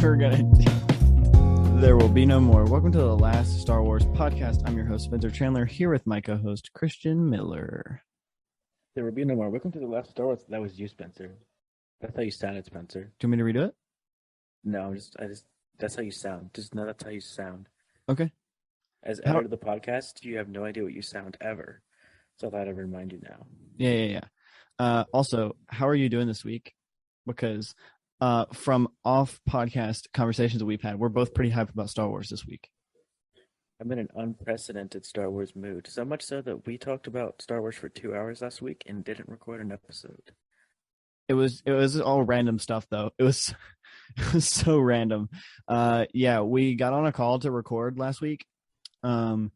we're gonna do. There will be no more. Welcome to the Last Star Wars podcast. I'm your host, Spencer Chandler, here with my co-host, Christian Miller. There will be no more. Welcome to the Last Star Wars. That was you, Spencer. That's how you sounded, Spencer. Do you want me to redo it? No, that's how you sound. Just no, that's how you sound. Okay. As editor of the podcast, you have no idea what you sound ever. So I thought I'd remind you now. Yeah. Also, how are you doing this week? Because from off podcast conversations that we've had, we're both pretty hyped about Star Wars this week. I'm in an unprecedented Star Wars mood. So much so that we talked about Star Wars for 2 hours last week and didn't record an episode. It was all random stuff though. It was so random. Yeah, we got on a call to record last week. The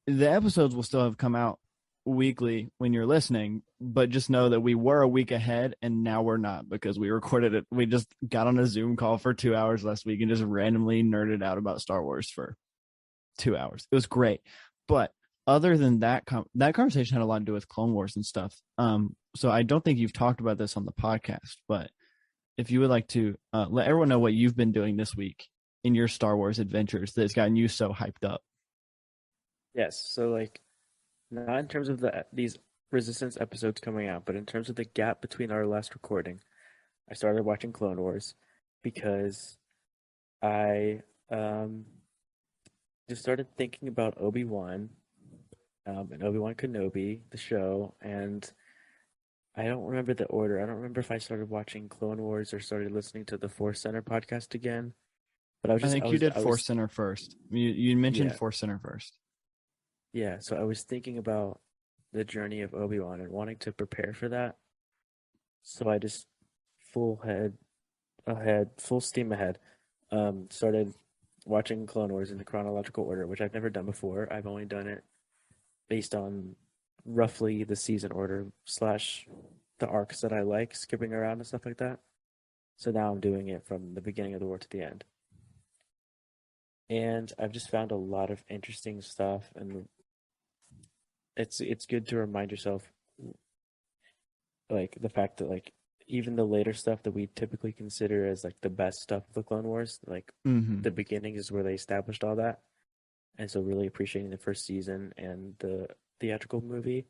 episodes will still have come out weekly when you're listening, but just know that we were a week ahead and now we're not because we recorded it. We just got on a Zoom call for 2 hours last week and just randomly nerded out about Star Wars for 2 hours. It was great. But other than that, that conversation had a lot to do with Clone Wars and stuff. So I don't think you've talked about this on the podcast, but if you would like to let everyone know what you've been doing this week in your Star Wars adventures that's gotten you so hyped up. Yes, so like not in terms of these Resistance episodes coming out, but in terms of the gap between our last recording, I started watching Clone Wars because I just started thinking about Obi-Wan and Obi-Wan Kenobi, the show, and I don't remember the order. I don't remember if I started watching Clone Wars or started listening to the Force Center podcast again. But I think you did Force Center first. You mentioned Force Center first. Yeah, so I was thinking about the journey of Obi-Wan and wanting to prepare for that. So I just full steam ahead, started watching Clone Wars in the chronological order, which I've never done before. I've only done it based on roughly the season order / the arcs that I like, skipping around and stuff like that. So now I'm doing it from the beginning of the war to the end. And I've just found a lot of interesting stuff, and it's good to remind yourself, like the fact that like even the later stuff that we typically consider as like the best stuff of the Clone Wars, like the beginning is where they established all that, and so really appreciating the first season and the theatrical movie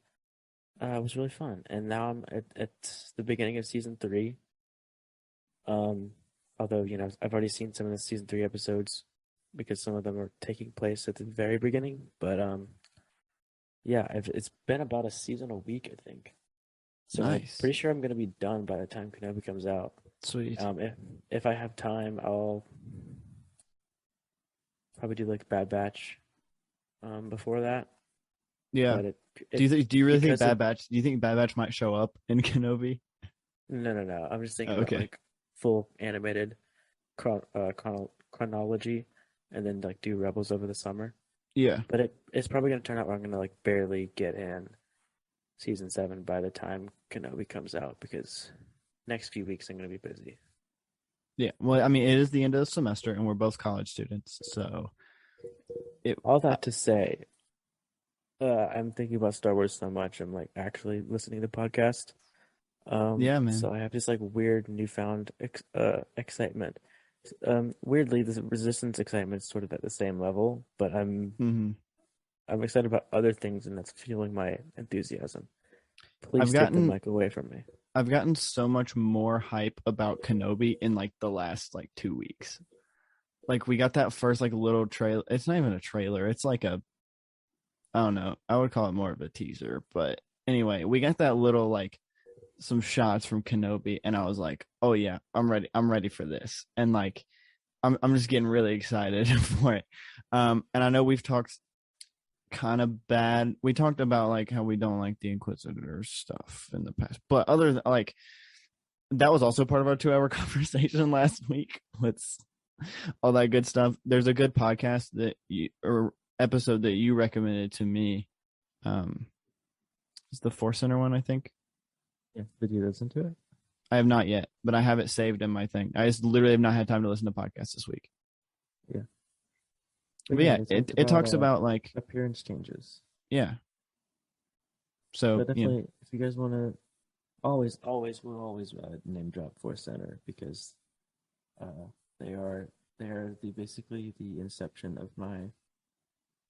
was really fun. And now I'm at the beginning of season 3. Although I've already seen some of the season 3 episodes because some of them are taking place at the very beginning, but yeah, it's been about a season a week, I think. So nice. I'm pretty sure I'm gonna be done by the time Kenobi comes out. Sweet. If I have time, I'll probably do like Bad Batch before that. Yeah. But do you really think Bad Batch? Do you think Bad Batch might show up in Kenobi? No. I'm just thinking about like full animated chronology, and then like do Rebels over the summer. Yeah. But it's probably gonna turn out where I'm gonna like barely get in season 7 by the time Kenobi comes out because next few weeks I'm gonna be busy. Yeah. Well, I mean, it is the end of the semester, and we're both college students, so all that to say, I'm thinking about Star Wars so much. I'm like actually listening to the podcast. Yeah, man. So I have this like weird newfound excitement. Weirdly, the Resistance excitement is sort of at the same level, but I'm excited about other things, and that's fueling my enthusiasm. Please take the mic away from me. I've gotten so much more hype about Kenobi in like the last like 2 weeks. Like we got that first like little trailer. It's not even a trailer. It's like I don't know. I would call it more of a teaser, but anyway, we got that little like some shots from Kenobi, and I was like, "Oh yeah, I'm ready. I'm ready for this." And like, I'm just getting really excited for it. And I know we've talked kind of bad. We talked about like how we don't like the Inquisitor stuff in the past, but other than like that was also part of our 2-hour conversation last week with all that good stuff. There's a good podcast or episode that you recommended to me. It's the Force Center one, I think. Yeah, did you listen to it? I have not yet, but I have it saved in my thing. I just literally have not had time to listen to podcasts this week. Yeah. But yeah, it talks about like appearance changes. Yeah. So but definitely, if you guys want to, we'll always name drop Force Center because they are they're basically the inception of my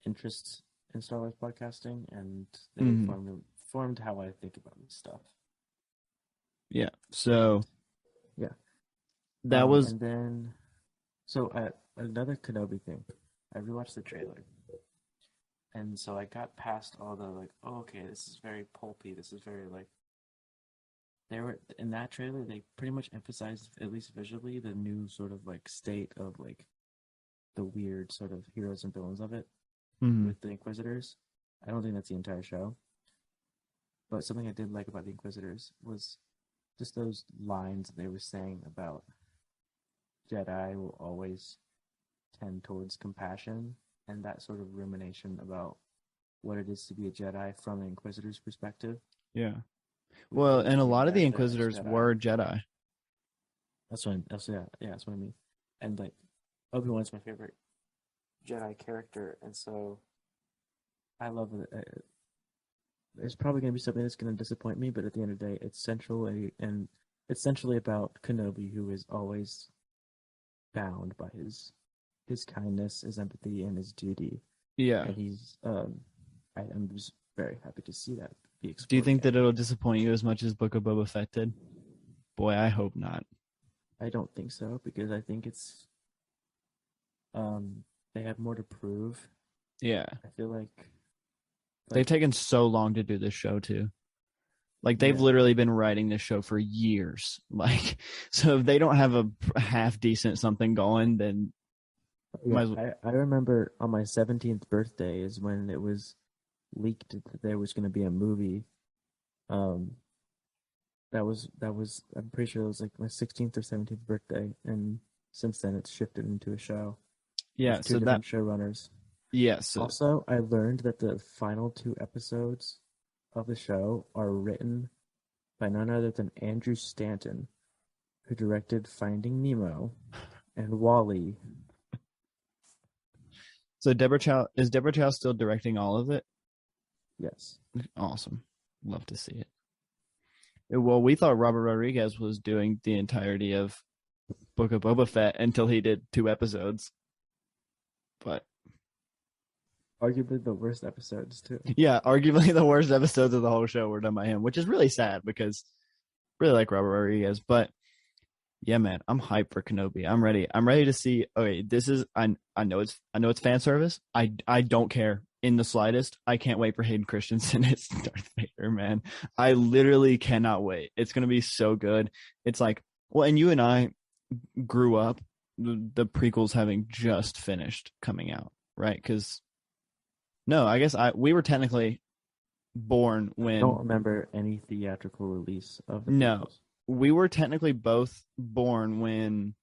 interests in Star Wars podcasting, and they Mm-hmm. formed how I think about this stuff. Yeah. And So yeah, that was. and then another Kenobi thing, I rewatched the trailer, and so I got past all the like, oh, okay, this is very pulpy. This is very like they were in that trailer. They pretty much emphasized, at least visually, the new sort of like state of like the weird sort of heroes and villains of it Mm-hmm. with the Inquisitors. I don't think that's the entire show, but something I did like about the Inquisitors was just those lines they were saying about Jedi will always tend towards compassion, and that sort of rumination about what it is to be a Jedi from the Inquisitor's perspective. Yeah. We Well, always and a think lot of the as the Inquisitors Jedi. were Jedi. That's what I mean. And like Obi-Wan's my favorite Jedi character, and so I love it. There's probably going to be something that's going to disappoint me, but at the end of the day, it's central and it's essentially about Kenobi, who is always bound by his kindness, his empathy, and his duty. Yeah. And I'm just very happy to see that be Do you explored think again. that it'll disappoint you as much as Book of Boba Fett did? Boy, I hope not. I don't think so because I think it's they have more to prove. Yeah. I feel like They've taken so long to do this show too. Like they've yeah, literally been writing this show for years. Like, so if they don't have a half decent something going, then yeah. might as well. I remember on my 17th birthday is when it was leaked that there was going to be a movie. Um, that was I'm pretty sure it was like my 16th or 17th birthday, and since then it's shifted into a show Yeah. with two So that, different showrunners. yeah. So, Also, I learned that the final two episodes of the show are written by none other than Andrew Stanton, who directed Finding Nemo and Wall-E. so Deborah Chow still directing all of it? Yes. Awesome. Love to see it. Well, we thought Robert Rodriguez was doing the entirety of Book of Boba Fett until he did 2 episodes. But Arguably the worst episodes, too. yeah, arguably the worst episodes of the whole show were done by him, which is really sad because I really like Robert Rodriguez. But yeah, man, I'm hyped for Kenobi. I'm ready. I'm ready to see. Okay, this is I know it's fan service. I don't care in the slightest. I can't wait for Hayden Christensen as Darth Vader, man. I literally cannot wait. It's gonna be so good. It's like, well, and you and I grew up the prequels having just finished coming out, right? Because no, I guess we were technically born I don't when remember any theatrical release of the no, prequels. we were technically both born when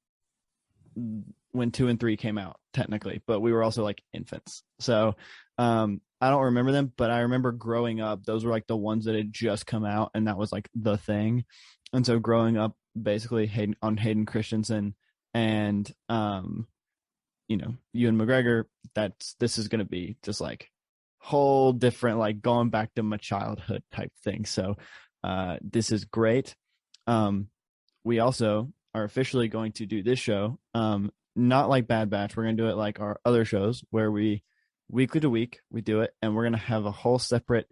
2 and 3 came out, technically, but we were also like infants. So I don't remember them, but I remember growing up, those were like the ones that had just come out, and that was like the thing. And so growing up, basically Hayden Christensen and Ewan McGregor, this is gonna be just like whole different, like going back to my childhood type thing. So this is great. We also are officially going to do this show. Not like Bad Batch. We're going to do it like our other shows where we weekly to week, we do it. And we're going to have a whole separate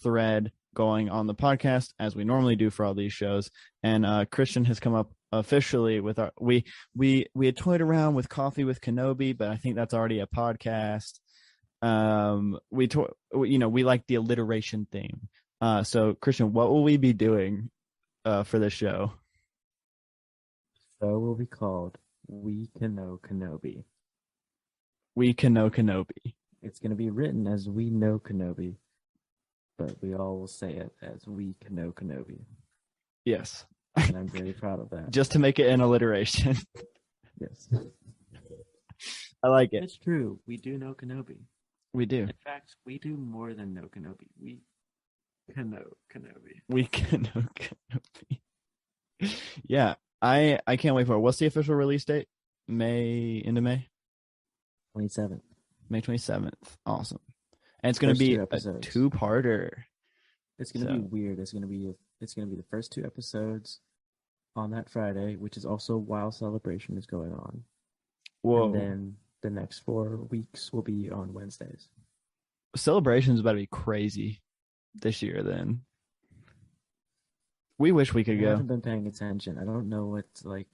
thread going on the podcast as we normally do for all these shows. And Christian has come up officially with we had toyed around with Coffee with Kenobi, but I think that's already a podcast. We like the alliteration theme. So Christian, what will we be doing for this show? Show will be called We Can Know Kenobi. We Can Know Kenobi. It's going to be written as We Know Kenobi, but we all will say it as We Can Know Kenobi. Yes. And I'm very proud of that. Just to make it an alliteration. Yes. I like it. It's true. We do know Kenobi. We do. In fact, we do more than know Kenobi. We can know Kenobi. We Can Know Kenobi. Yeah. I can't wait for it. What's the official release date? Into May? 27th. May 27th. Awesome. And it's going to be a 2-parter. It's going to be weird. It's going to be the first 2 episodes on that Friday, which is also while Celebration is going on. and Whoa. then the next 4 weeks will be on Wednesdays. Celebration's about to be crazy this year then. We wish we I could go. haven't been paying attention. I don't know what's like.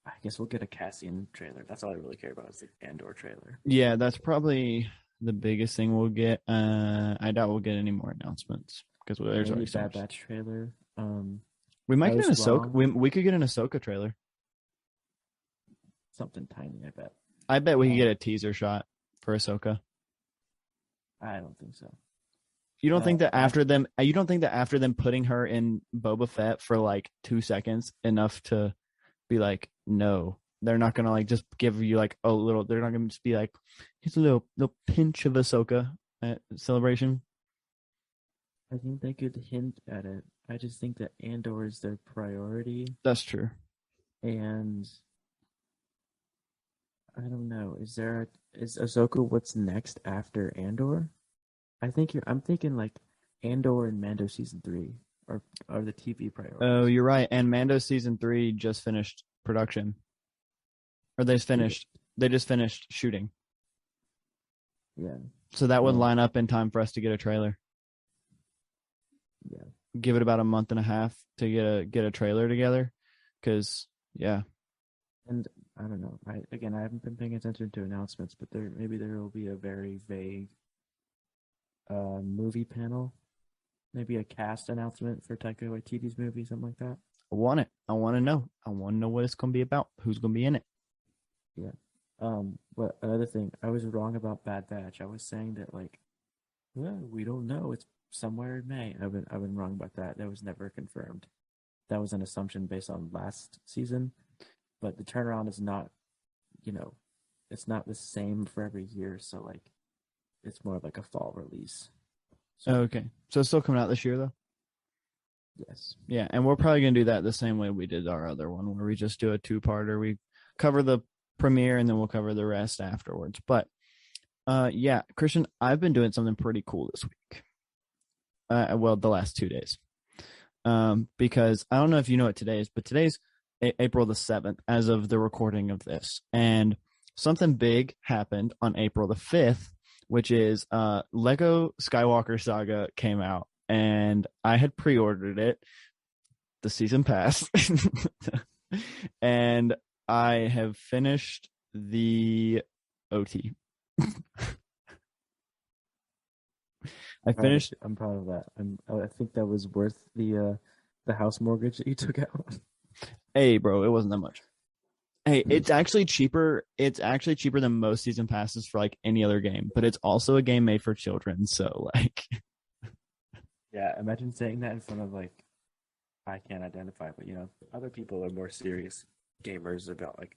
I guess we'll get a Cassian trailer. That's all I really care about is the Andor trailer. Yeah, that's probably the biggest thing we'll get. I doubt we'll get any more announcements because there's Maybe already so Bad much. Batch trailer. We might I get an was Ahsoka. wrong. We could get an Ahsoka trailer. Something tiny, I bet. I bet we could get Um, a teaser shot for Ahsoka. I don't think so. You don't think that Last after them? You don't think that after them putting her in Boba Fett for like 2 seconds enough to be like, no, they're not gonna like just give you like a little. They're not gonna just be like, here's a little pinch of Ahsoka at Celebration. I think they could hint at it. I just think that Andor is their priority, That's true. and I don't know. Is Ahsoka what's next after Andor? I'm thinking like Andor and Mando season 3 are the TV Oh, priorities. you're right. And Mando season 3 just finished production, or Did it? they just finished shooting. Yeah. So that would Well, line up in time for us to get a trailer. yeah. Give it about a month and a half to get a trailer together, because yeah, And I don't know. I haven't been paying attention to announcements, but there will be a very vague movie panel, maybe a cast announcement for Taika Waititi's movie, something like that. I want it. I want to know. I want to know what it's going to be about. Who's going to be in it? Yeah. But another thing, I was wrong about Bad Batch. I was saying that like, well, we don't know. It's somewhere in May. I've been wrong about that. That was never confirmed. That was an assumption based on last season, but the turnaround is not, you know, it's not the same for every year. So like, it's more like a fall release. So Okay, so it's still coming out this year though. yes, Yeah, and we're probably going to do that the same way we did our other one, where we just do a two-parter. We cover the premiere and then we'll cover the rest afterwards. But yeah, Christian, I've been doing something pretty cool this week. Well, the last 2 days. Because I don't know if you know what today is, but today's April the 7th as of the recording of this. And something big happened on April the 5th, which is Lego Skywalker Saga came out, and I had pre-ordered it, the season pass, and I have finished the OT. I finished. I'm proud of that. I think that was worth the house mortgage that you took out. Hey, bro, it wasn't that much. Hey, it's actually cheaper. It's actually cheaper than most season passes for like any other game, but it's also a game made for children. So like, Yeah, imagine saying that in front of like I can't identify, but other people are more serious gamers about like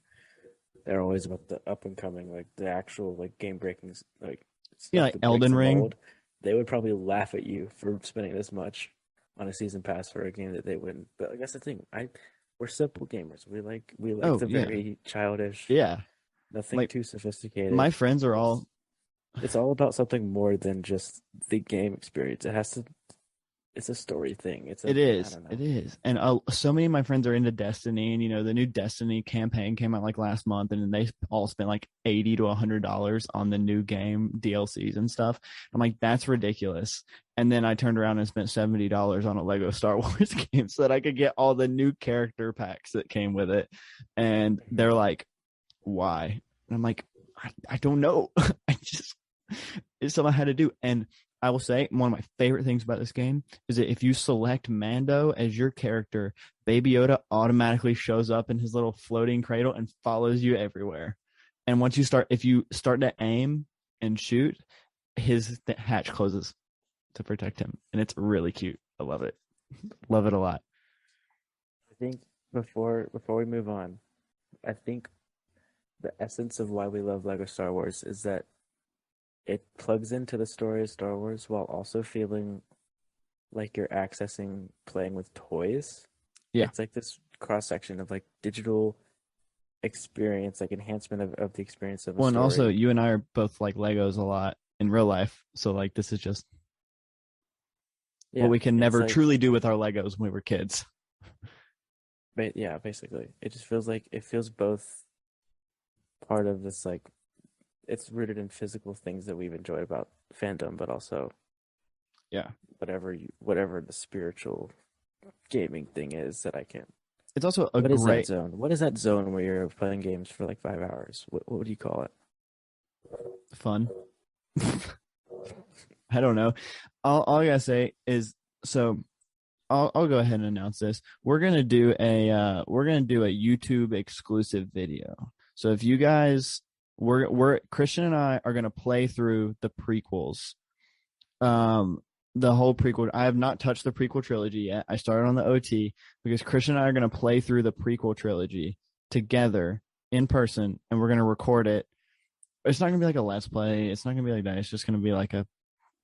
they're always about the up and coming, like the actual like game breaking like stuff like that breaks Elden the Ring. mold. They would probably laugh at you for spending this much on a season pass for a game that they wouldn't. But I guess the thing, we're simple gamers. We like Oh the yeah, very childish, yeah. nothing Like too sophisticated. my friends are It's all. it's all about something more than just the game experience. It's a story thing. It I is. don't It know. is. And so many of my friends are into Destiny, and the new Destiny campaign came out like last month, and they all spent like $80 to $100 on the new game DLCs and stuff. I'm like, that's ridiculous. And then I turned around and spent $70 on a Lego Star Wars game so that I could get all the new character packs that came with it. And Mhm. they're like, why? And I'm like, I don't know. I just it's something I had to do. And I will say one of my favorite things about this game is that if you select Mando as your character, Baby Yoda automatically shows up in his little floating cradle and follows you everywhere. And if you start to aim and shoot, his hatch closes to protect him, and it's really cute. I love it. Love it a lot. I think before we move on, I think the essence of why we love Lego Star Wars is that it plugs into the story of Star Wars while also feeling like you're accessing playing with toys. Yeah. It's like this cross section of like digital experience, like enhancement of the experience of a Well, and also story. you and I are both like Legos a lot in real life, so like this is just what Yeah, we can it's never like, truly do with our Legos when we were kids. yeah, basically, it just feels like it feels both part of this like it's rooted in physical things that we've enjoyed about fandom, but also Yeah. whatever the spiritual gaming thing is that I can't. It's also a What is that great zone? What is that zone where you're playing games for like 5 hours? What would you call it? fun. I don't know. All I gotta say is so I'll go ahead and announce this. We're gonna do a YouTube exclusive video. So if you guys we're Christian and I are gonna play through the prequels. The whole prequel. I have not touched the prequel trilogy yet. I started on the OT because Christian and I are gonna play through the prequel trilogy together in person, and we're gonna record it. It's not gonna be like a let's play. It's not gonna be like that. It's just gonna be like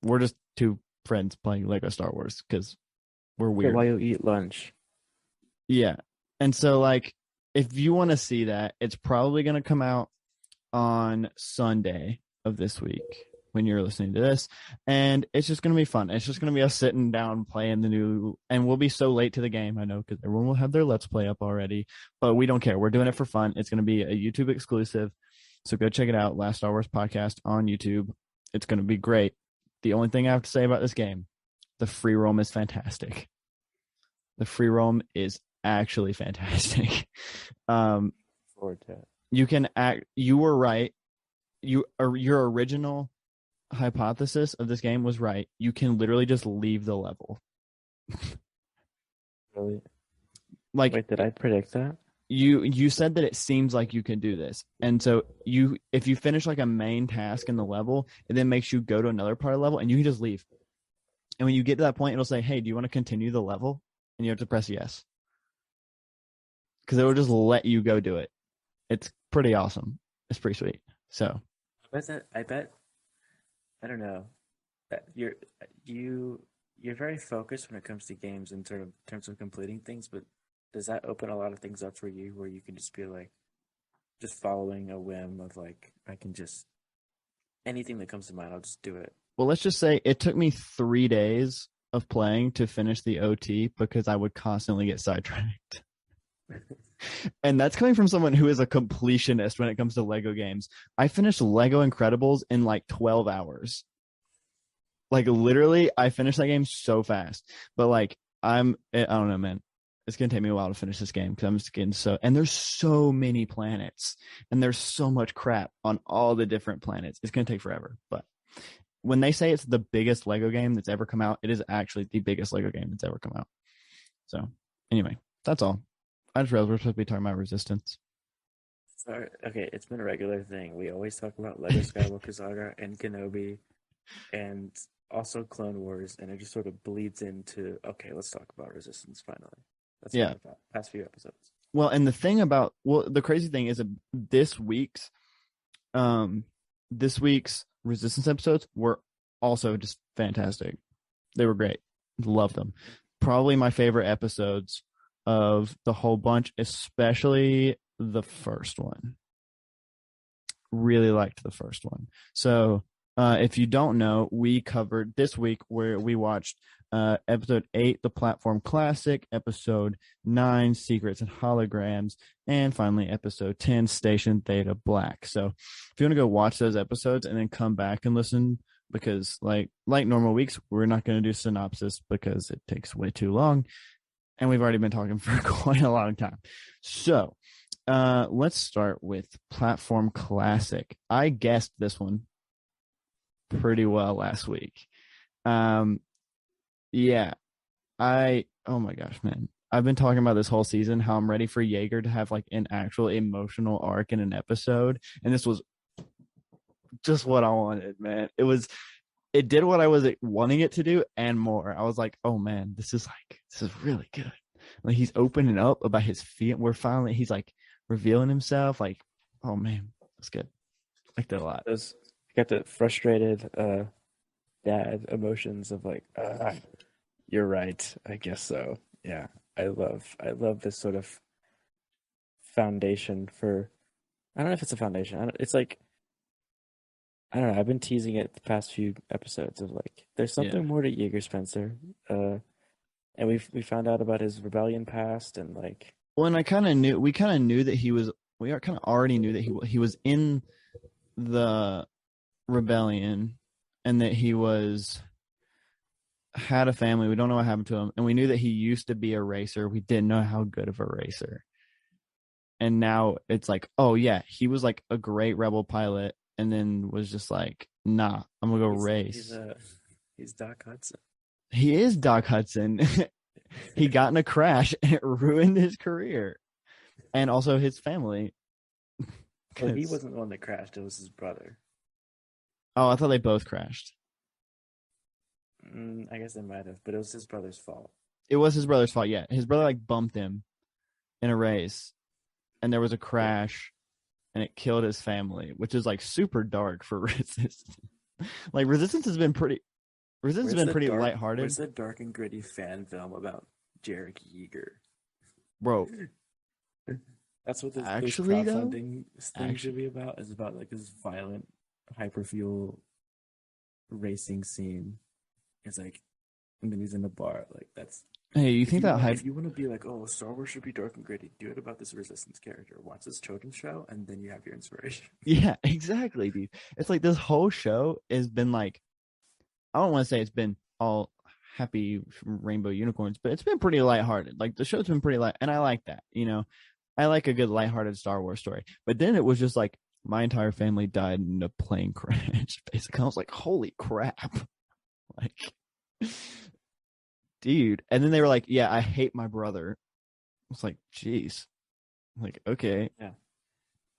we're just two friends playing Lego Star Wars because we're weird. While you eat lunch. Yeah. And so like if you want to see that, it's probably going to come out on Sunday of this week when you're listening to this. And it's just going to be fun. It's just going to be us sitting down playing the new, and we'll be so late to the game, I know, because everyone will have their Let's Play up already, but we don't care. We're doing it for fun. It's going to be a YouTube exclusive. So go check it out. Last Star Wars podcast on YouTube. It's going to be great. The only thing I have to say about this game, the free roam is fantastic. The free roam is actually fantastic. You can act. You were right. Your original hypothesis of this game was right. You can literally just leave the level. Really? Like, wait, did I predict that? You said that it seems like you can do this, and so if you finish like a main task in the level, it then makes you go to another part of the level, and you can just leave. And when you get to that point, it'll say, "Hey, do you want to continue the level?" And you have to press yes, because it will just let you go do it. It's pretty awesome. It's pretty sweet. So I bet. I don't know. You're you're very focused when it comes to games in terms of completing things, but does that open a lot of things up for you where you can just be like, just following a whim of like, I can just anything that comes to mind, I'll just do it. Well, let's just say it took me 3 days of playing to finish the OT because I would constantly get sidetracked. And that's coming from someone who is a completionist when it comes to Lego games. I finished Lego Incredibles in like 12 hours. Like literally, I finished that game so fast. But like, I don't know, man. It's going to take me a while to finish this game because I'm just getting and there's so many planets and there's so much crap on all the different planets. It's going to take forever. But when they say it's the biggest Lego game that's ever come out, it is actually the biggest Lego game that's ever come out. So anyway, that's all. I just realized we're supposed to be talking about Resistance. Sorry. Okay, it's been a regular thing. We always talk about Lego Skywalker Saga and Kenobi and also Clone Wars, and it just sort of bleeds into, okay, let's talk about Resistance finally. That's yeah. The past few episodes. Well, and the crazy thing is that this week's Resistance episodes were also just fantastic. They were great. Loved them. Probably my favorite episodes of the whole bunch, especially the first one. Really liked the first one. So if you don't know, we covered this week where we watched episode 8, the Platform Classic, episode 9, Secrets and Holograms, and finally episode 10, Station Theta Black. So if you want to go watch those episodes and then come back and listen, because like normal weeks, we're not going to do synopsis because it takes way too long, and we've already been talking for quite a long time. So let's start with Platform Classic. I guessed this one pretty well last week. Yeah, oh my gosh, man. I've been talking about this whole season, how I'm ready for Jaeger to have like an actual emotional arc in an episode. And this was just what I wanted, man. It did what I was wanting it to do and more. I was like, oh man, this is really good. Like he's opening up about his feet. He's like revealing himself. Like, oh man, that's good. I liked it a lot. You got the frustrated dad emotions of like, you're right, I guess so. Yeah, I love this sort of foundation for. I don't know if it's a foundation. It's like, I don't know. I've been teasing it the past few episodes of like, there's something more to Jaeger Spencer, and we found out about his rebellion past and like. Well, and we kind of knew that he was we kind of already knew that he was in the rebellion and that he had a family. We don't know what happened to him, and we knew that he used to be a racer. We didn't know how good of a racer. And now it's like, oh yeah, he was like a great rebel pilot, and then was just like, nah, I'm gonna go race. He's Doc Hudson. He is Doc Hudson. He got in a crash and it ruined his career and also his family. Well, he wasn't the one that crashed. It was his brother. Oh, I thought they both crashed. I guess they might have, but it was his brother's fault. It was his brother's fault. Yeah, his brother like bumped him in a race, and there was a crash, and it killed his family, which is like super dark for Resistance. Like Resistance has been pretty. Resistance has been pretty lighthearted. Where's the dark and gritty fan film about Jarek Yeager? Bro, that's what this actually crowdfunding thing should be about. Is about like this violent hyperfuel racing scene. It's like, and then he's in the bar. Like that's. Hey, you think that hype? If you want to be like, oh, Star Wars should be dark and gritty, do it about this Resistance character. Watch this children's show, and then you have your inspiration. Yeah, exactly, dude. It's like this whole show has been like, I don't want to say it's been all happy rainbow unicorns, but it's been pretty lighthearted. Like the show's been pretty light, and I like that. You know, I like a good lighthearted Star Wars story. But then it was just like my entire family died in a plane crash. Basically, I was like, holy crap, like, dude. And then they were like, yeah, I hate my brother. I was like, geez, like, okay, yeah.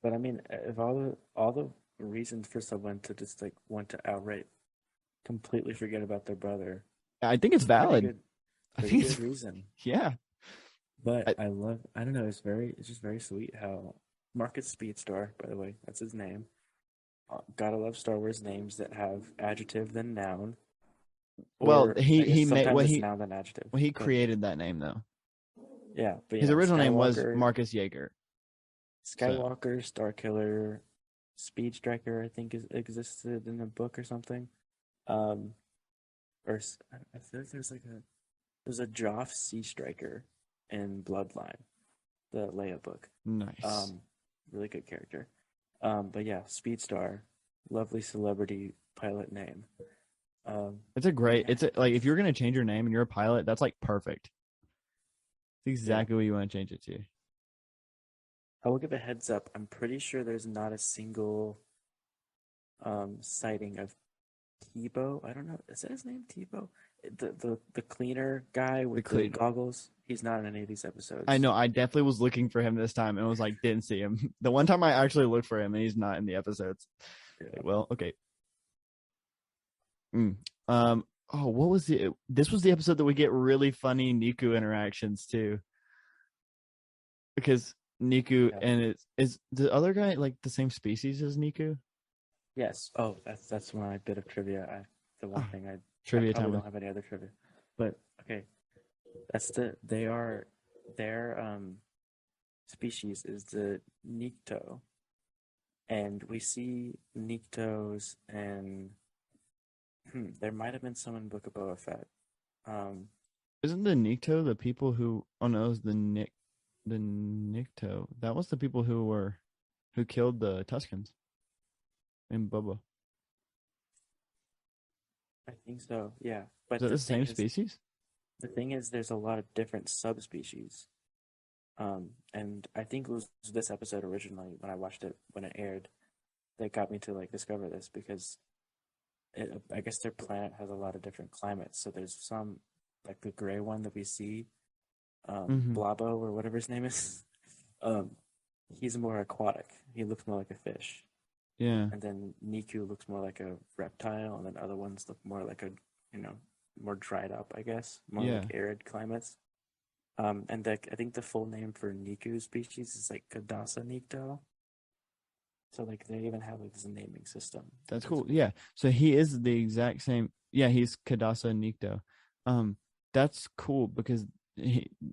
But I mean, if all the reasons for someone to just like want to outright completely forget about their brother, I think it's valid. I think it's reason. Yeah. But I don't know, it's just very sweet how Marcus Speedstar, by the way, that's his name. Gotta love Star Wars names that have adjective then noun. Well, he made when he noun then adjective. When he created that name though. Yeah, but his original name was Marcus Yeager. Skywalker, Starkiller, Speed Striker, I think existed in a book or something. Or I feel like there's a Joff Sea Striker in Bloodline, the Leia book. Nice. Really good character. But yeah, Speedstar, lovely celebrity pilot name. It's like if you're gonna change your name and you're a pilot, that's like perfect. It's exactly what you want to change it to. I will give a heads up. I'm pretty sure there's not a single sighting of Tebow. I don't know. Is that his name, Tebow? The cleaner guy with the goggles. He's not in any of these episodes. I know. I definitely was looking for him this time and was like, didn't see him. The one time I actually looked for him and he's not in the episodes. Yeah. Like, well, okay. Oh, what was this was the episode that we get really funny Niku interactions too. Because Niku and is the other guy like the same species as Niku? Yes. Oh, that's my bit of trivia. Trivia I time. don't have any other trivia. But okay. Their species is the Nikto. And we see Niktos and there might have been some in Book of Boba Fett. Isn't the Nikto the people who? Oh no, it was the Nikto. That was the people who killed the Tuskens in Boba. I think so. Yeah, but is it the same species? The thing is, there's a lot of different subspecies. And I think it was this episode originally when I watched it when it aired that got me to like discover this because. I guess their planet has a lot of different climates. So there's some, like the gray one that we see, Blabo or whatever his name is. He's more aquatic. He looks more like a fish. Yeah. And then Niku looks more like a reptile, and then other ones look more like more dried up, I guess. More like arid climates. And I think the full name for Niku species is like Kadasa Nikto. So like they even have like this naming system. That's cool. Yeah. So he is the exact same. Yeah, he's Kadasa Nikto. That's cool because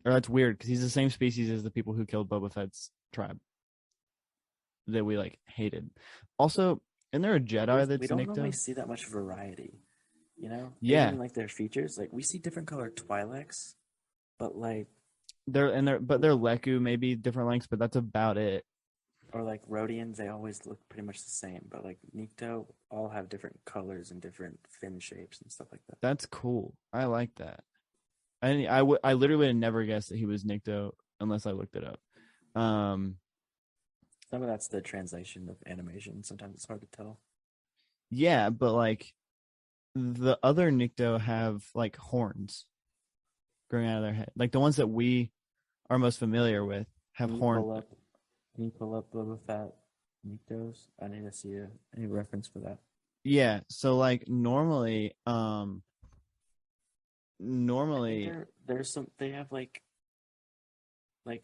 that's weird because he's the same species as the people who killed Boba Fett's tribe that we like hated. Also, isn't there a Jedi that's Nikto? We don't normally see that much variety, you know? Yeah. Even like their features, like we see different colored Twi'leks, but like they're Leku maybe different lengths, but that's about it. or like Rhodians, they always look pretty much the same, but like Nikto all have different colors and different fin shapes and stuff like that. That's cool. I like that. I literally would never guessed that he was Nikto unless I looked it up. Some of that's the translation of animation. Sometimes it's hard to tell. Yeah, but like the other Nikto have like horns growing out of their head. Like the ones that we are most familiar with have Can you horn. pull up? Can you pull up Boba Fett Niktos? I need to see any reference for that. Yeah, so like normally, I think normally, there's some. They have like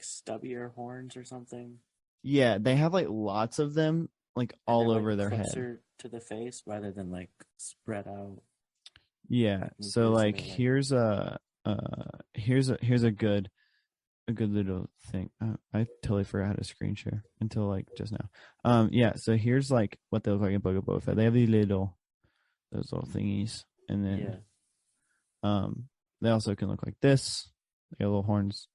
stubbier horns or something, yeah, they have like lots of them like and all they're like over their head. closer to the face rather than like spread out. Yeah, Like so Niktos, like they're like here's a good little thing. I totally forgot how to screen share until like just now. Yeah, so here's like what they look like in Book of Boba Fett. They have those little thingies, and yeah. then they also can look like this. They got little horns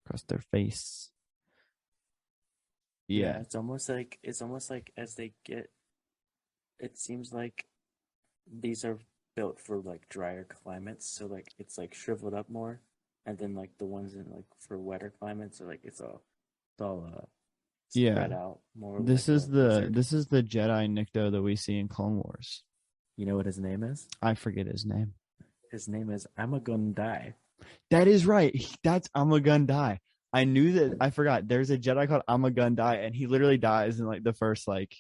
across their face. Yeah, Yeah, it's almost like as they get, it seems like these are built for like drier climates, so like it's like shriveled up more, and then like the ones in like for wetter climates are like it's all yeah. spread out more like a lizard. This is the Jedi Nikto that we see in Clone Wars. You know what his name is? I forget his name. His name is I'm a gonna die. That is right. That's I'm a gun die. I knew that. I forgot. There's a Jedi called I'm a gun die, and he literally dies in like the first like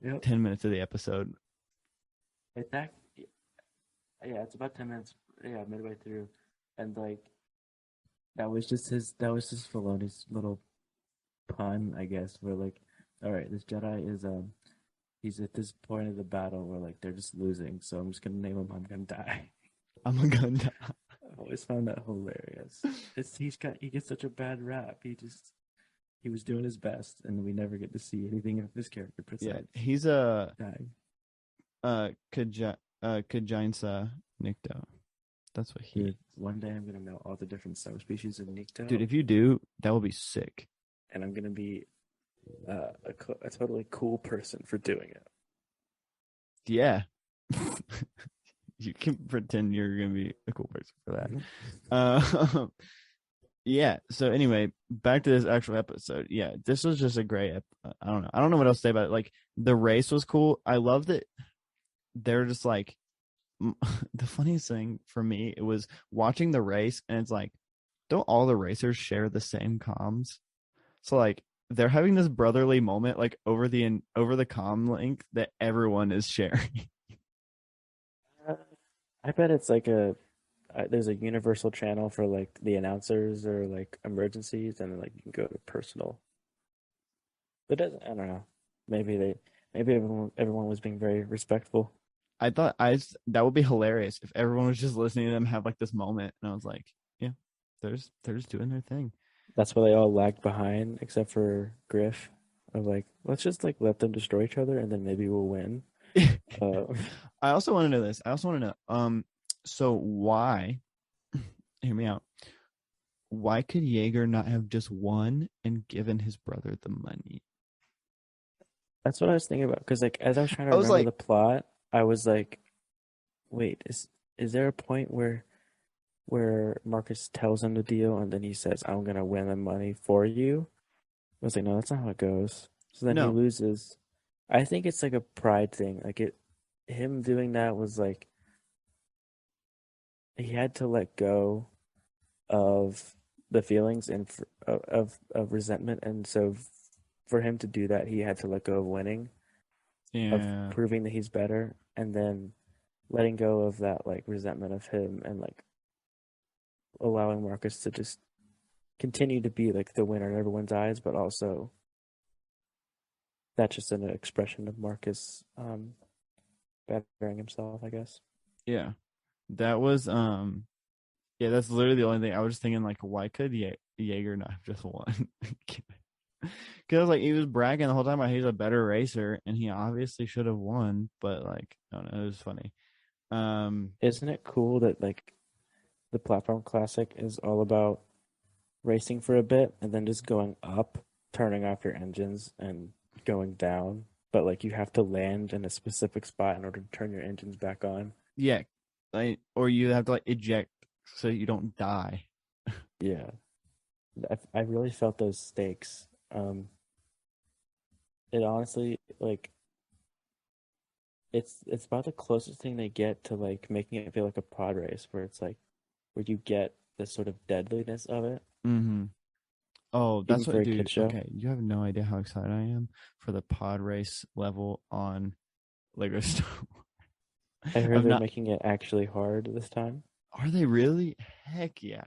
Yep. 10 minutes of the episode. It's that. Yeah, it's about 10 minutes. Yeah, midway through, and like that was just his. That was just Filoni's little pun, I guess. Where like, all right, this Jedi is he's at this point of the battle where like they're just losing, so I'm just gonna name him I'm gonna die. I'm a gun die. I always found that hilarious. He gets such a bad rap. He was doing his best, and we never get to see anything of his character Yeah, besides he's a dying. Kajainsa Nikto. That's what he. Dude, one day I'm gonna know all the different subspecies of Dude, Nikto, if you do, that will be sick. and I'm gonna be a totally cool person for doing it. Yeah. You can pretend you're gonna be a cool person for that. Yeah. So anyway, back to this actual episode. Yeah, this was just a great. I don't know. I don't know what else to say about it. Like the race was cool. I love that they're just like the funniest thing for me. It was watching the race, and it's like, don't all the racers share the same comms? So like they're having this brotherly moment like over the comm link that everyone is sharing. Uh, I bet it's like there's a universal channel for like the announcers or like emergencies, and then like you can go to personal. But I don't know. Maybe everyone was being very respectful. I thought that would be hilarious if everyone was just listening to them have like this moment, and I was like, yeah, they're just doing their thing. That's why they all lagged behind, except for Griff. Of like, let's just like let them destroy each other, and then maybe we'll win. Uh, I also want to know this. I also want to know, so why? Hear me out. Why could Jaeger not have just won and given his brother the money? that's what I was thinking about because like as I was trying to I was remember like, the plot, I was like, wait, is there a point where Marcus tells him the deal and then he says, "I'm gonna win the money for you"? I was like, no, that's not how it goes. So then he no, loses. I think it's like a pride thing. Him doing that was like he had to let go of the feelings and of resentment, and so for him to do that, he had to let go of winning, of yeah, proving that he's better, and then letting go of that like resentment of him and like allowing Marcus to just continue to be like the winner in everyone's eyes, but also that's just an expression of Marcus bettering himself, I guess. yeah. That was yeah. That's literally the only thing I was just thinking. Like, why could Jaeger not have just won? Because like he was bragging the whole time about he's a better racer, and he obviously should have won. But like, I don't know, it was funny. Isn't it cool that like the platform classic is all about racing for a bit and then just going up turning off your engines and going down, but like you have to land in a specific spot in order to turn your engines back on. Yeah, like, or you have to like eject so you don't die. Yeah, I really felt those stakes. It honestly like it's about the closest thing they get to like making it feel like a pod race, where it's like where you get the sort of deadliness of it, Mm-hmm. Oh, even that's for what, a kid dude. show. Okay, you have no idea how excited I am for the pod race level on Lego Star I Wars. heard I'm they're not. making it actually hard this time. Are they really? Heck yeah.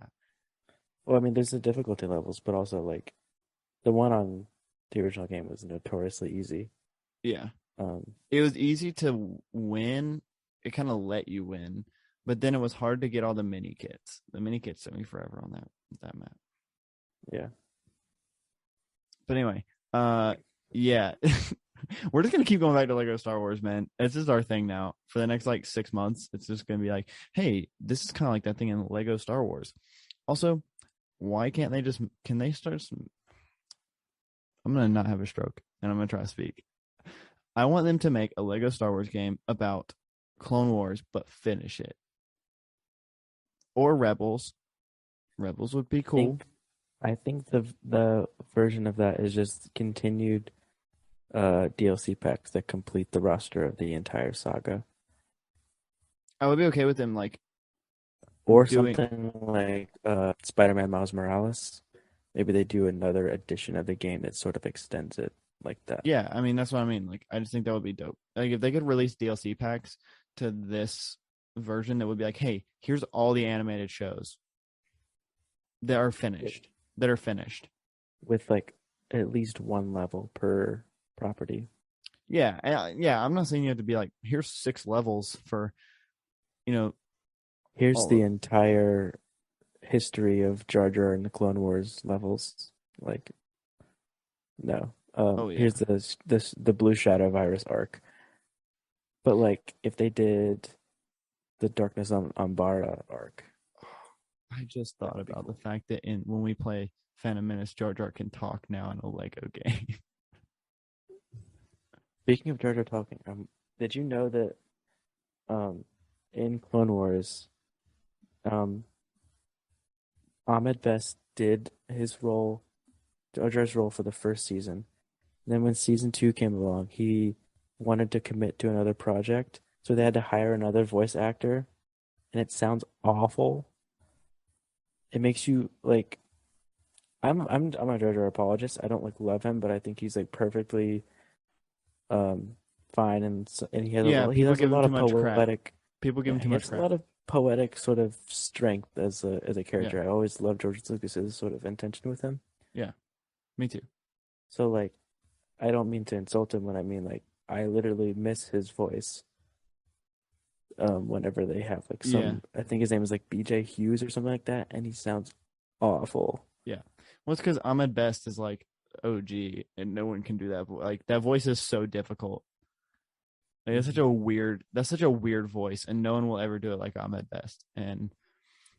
Well, I mean, there's the difficulty levels, but also like the one on the original game was notoriously easy. Yeah. Um, It was easy to win. It kind of let you win, but then it was hard to get all the mini kits. The mini kits took me forever on that map. yeah. But anyway, yeah. We're just gonna keep going back to Lego Star Wars, man. This is our thing now. For the next like 6 months, it's just gonna be like, hey, this is kind of like that thing in Lego Star Wars. Also, why can't they just can they start some I'm gonna not have a stroke and I'm gonna try to speak. I want them to make a Lego Star Wars game about Clone Wars, but finish it. Or Rebels. Rebels would be cool. I think the version of that is just continued DLC packs that complete the roster of the entire saga. I would be okay with them like Or doing something like Spider-Man Miles Morales. Maybe they do another edition of the game that sort of extends it like that. yeah, I mean that's what I mean. Like I just think that would be dope. Like if they could release DLC packs to this version that would be like, hey, here's all the animated shows that are finished. That are finished. With like at least one level per property. Yeah, yeah. I'm not saying you have to be like, here's 6 levels for, you know, Here's all the of. entire history of Jar Jar and the Clone Wars levels. Like, no. Oh Here's yeah, the Blue Shadow virus arc. But like, if they did the Darkness on Umbara arc, I just that thought would be about the cool. fact that in when we play Phantom Menace, Jar Jar can talk now in a Lego game. Speaking of Jar Jar talking, did you know that um, in Clone Wars, um, Ahmed Best did his role, Jar Jar's role for the first season. And then when season 2 came along, he wanted to commit to another project, so they had to hire another voice actor, and it sounds awful. It makes you like I'm a Jar Jar apologist. I don't like love him, but I think he's like perfectly um fine, and Yeah, he people has a give him lot too of much crap. poetic. People give Yeah, him too he much has a crap. lot of poetic sort of strength as a Yeah, character. I always loved George Lucas's sort of intention with him. yeah, me too. So like I don't mean to insult him when I mean like I literally miss his voice. Whenever they have like Yeah, some, I think his name is like BJ Hughes or something like that, and he sounds awful. yeah. Well, it's because Ahmed Best is like OG, and no one can do that. Like that voice is so difficult. Like, it's such Mhm. a weird. That's such a weird voice, and no one will ever do it like Ahmed Best. And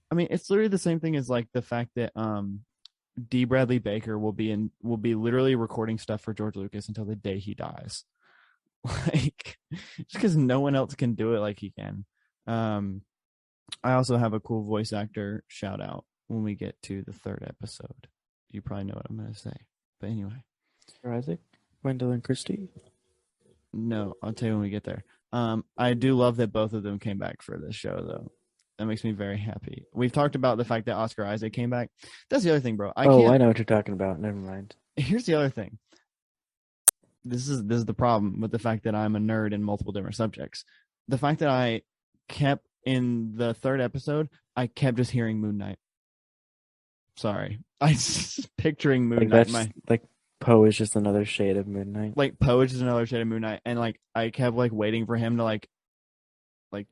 I mean, it's literally the same thing as like the fact that D. Bradley Baker will be literally recording stuff for George Lucas until the day he dies. Like just because no one else can do it like he can. Um, I also have a cool voice actor shout out when we get to the 3rd episode. You probably know what I'm gonna say, but anyway, Oscar Isaac, Gwendolyn Christie. no, I'll tell you when we get there. I do love that both of them came back for this show though. That makes me very happy. We've talked about the fact that Oscar Isaac came back. That's the other thing, bro. I Oh, can't. I know what you're talking about. Never mind. Here's the other thing. This is the problem with the fact that I'm a nerd in multiple different subjects. The fact that I kept in the 3rd episode, I kept just hearing Moon Knight. Sorry, I just picturing Moon Like Knight. that's My like Poe is just another shade of Midnight. like Poe is another shade of Moon Knight, and like I kept like waiting for him to like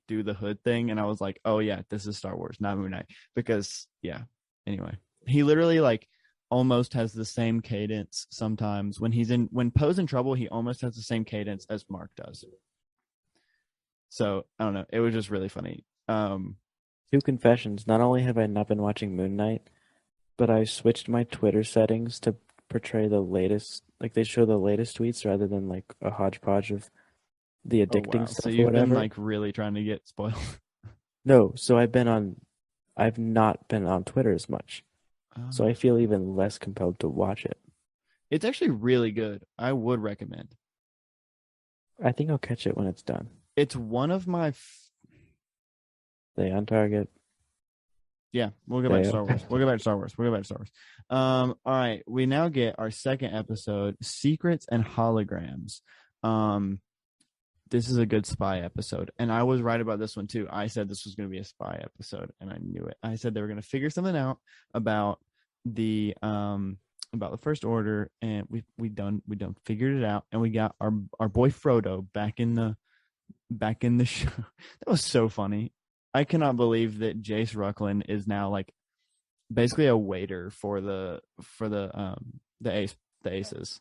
do the hood thing, and I was like, oh yeah, this is Star Wars, not Moon Knight, because yeah. Anyway, he literally like almost has the same cadence sometimes when Poe's in trouble. He almost has the same cadence as Mark does. So I don't know. It was just really funny. Two confessions. Not only have I not been watching Moon Knight, but I switched my Twitter settings to portray the latest, like they show the latest tweets rather than like a hodgepodge of the Oh addicting wow. So stuff or you've been whatever. like really trying to get spoiled. No, so I've not been on Twitter as much. So Oh. I feel even less compelled to watch it. It's actually really good. I would recommend. I think I'll catch it when it's done. It's one of my Stay on target. Yeah, we'll go back to Stay on Star Wars. We'll target. go back to Star Wars. We'll go back to Star Wars. All right. We now get our second episode, Secrets and Holograms. Um, this is a good spy episode. And I was right about this one too. I said this was going to be a spy episode, and I knew it. I said they were going to figure something out about the First Order, and we done figured it out, and we got our boy Frodo back in the show. That was so funny. I cannot believe that Jace Rucklin is now like basically a waiter for the aces.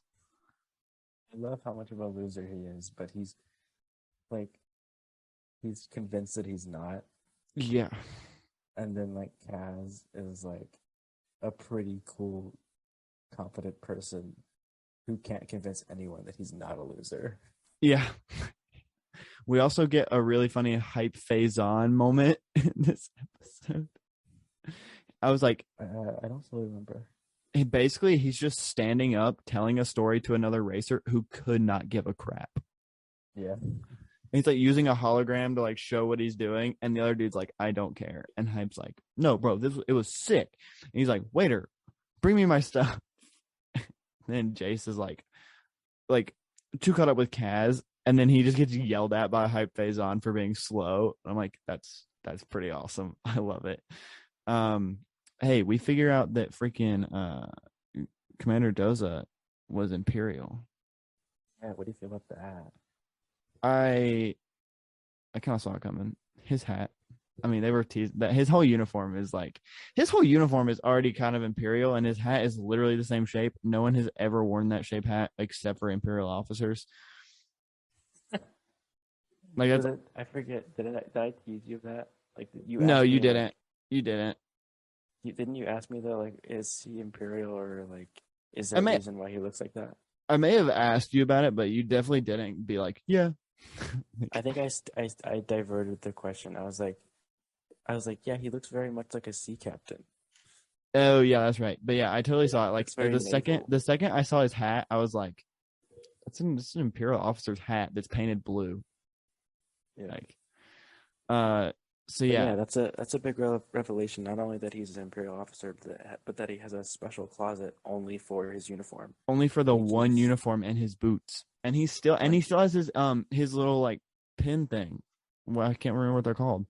I love how much of a loser he is, but like he's convinced that he's not. Yeah. And then like Kaz is like a pretty cool, confident person who can't convince anyone that he's not a loser. Yeah. We also get a really funny hype phase on moment in this episode. I was like, I don't fully remember. he's just standing up telling a story to another racer who could not give a crap. Yeah. And he's like using a hologram to like show what he's doing, and the other dude's like, I don't care. And Hype's like, no, bro, it was sick. And he's like, waiter, bring me my stuff. And Jace is like too caught up with Kaz, and then he just gets yelled at by Hype Phase on for being slow. I'm like, that's pretty awesome. I love it. Hey, we figure out that freaking Commander Doza was Imperial. Yeah, what do you feel about that? I kind of saw it coming. His hat. I mean, they were teased that his whole uniform is already kind of Imperial, and his hat is literally the same shape. No one has ever worn that shape hat except for Imperial officers. Like that's I forget. Did I tease you of that? Like you no, asked you me didn't. like You didn't. didn't you ask me though, like, is he Imperial or like is I there a may reason why he looks like that? I may have asked you about it, but you definitely didn't be like, yeah. I think I diverted the question. I was like, yeah, he looks very much like a sea captain. Oh yeah, that's right. But yeah, I totally saw it. Like It's very naval. the second I saw his hat, I was like, it's an Imperial officer's hat that's painted blue. Yeah. Like, uh, so But yeah, yeah, that's a big revelation. Not only that he's an Imperial officer, but that he has a special closet only for his uniform. only for the He one keeps uniform and his boots, and he like still has his little like pin thing. Well, I can't remember what they're called.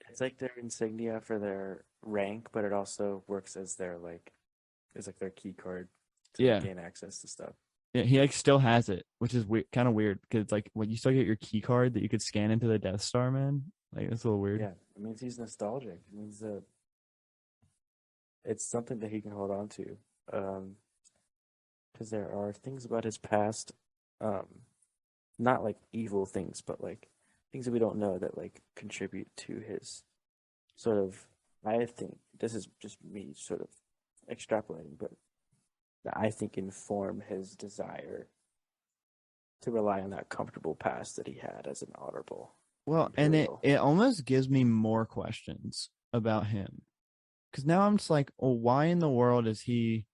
it's like their insignia for their rank, but it also works as their like is like their key card to like Yeah, gain access to stuff. yeah, he like still has it, which is kind of weird because it's like when you still get your key card that you could scan into the Death Star, man. Like it's a little weird. Yeah, it means he's nostalgic. It means that it's something that he can hold on to. Because there are things about his past, um, not like evil things, but like things that we don't know that like contribute to his sort of. I think this is just me sort of extrapolating, but that I think inform his desire to rely on that comfortable past that he had as an honorable Well, and imperial. it almost gives me more questions about him because now I'm just like, well, why in the world is he?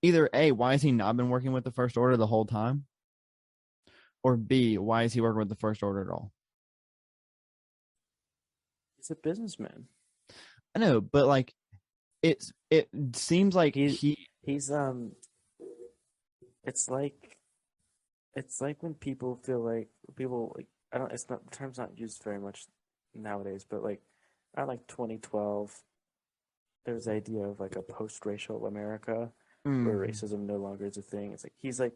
Either A, why has he not been working with the First Order the whole time? Or B, why is he working with the First Order at all? He's a businessman. I know, but like, it seems like He's it's like when people feel like people like I don't it's not the term's not used very much nowadays, but like around like 2012 there's the idea of like a post-racial America where racism no longer is a thing. It's like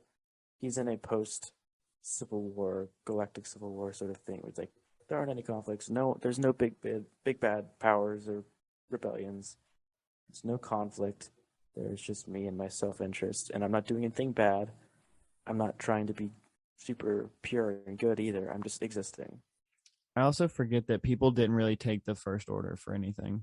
he's in a post Civil War, galactic Civil War sort of thing. Where it's like there aren't any conflicts. No, there's no big bad powers or rebellions. There's no conflict. There's just me and my self-interest, and I'm not doing anything bad. I'm not trying to be super pure and good either. I'm just existing. I also forget that people didn't really take the First Order for anything.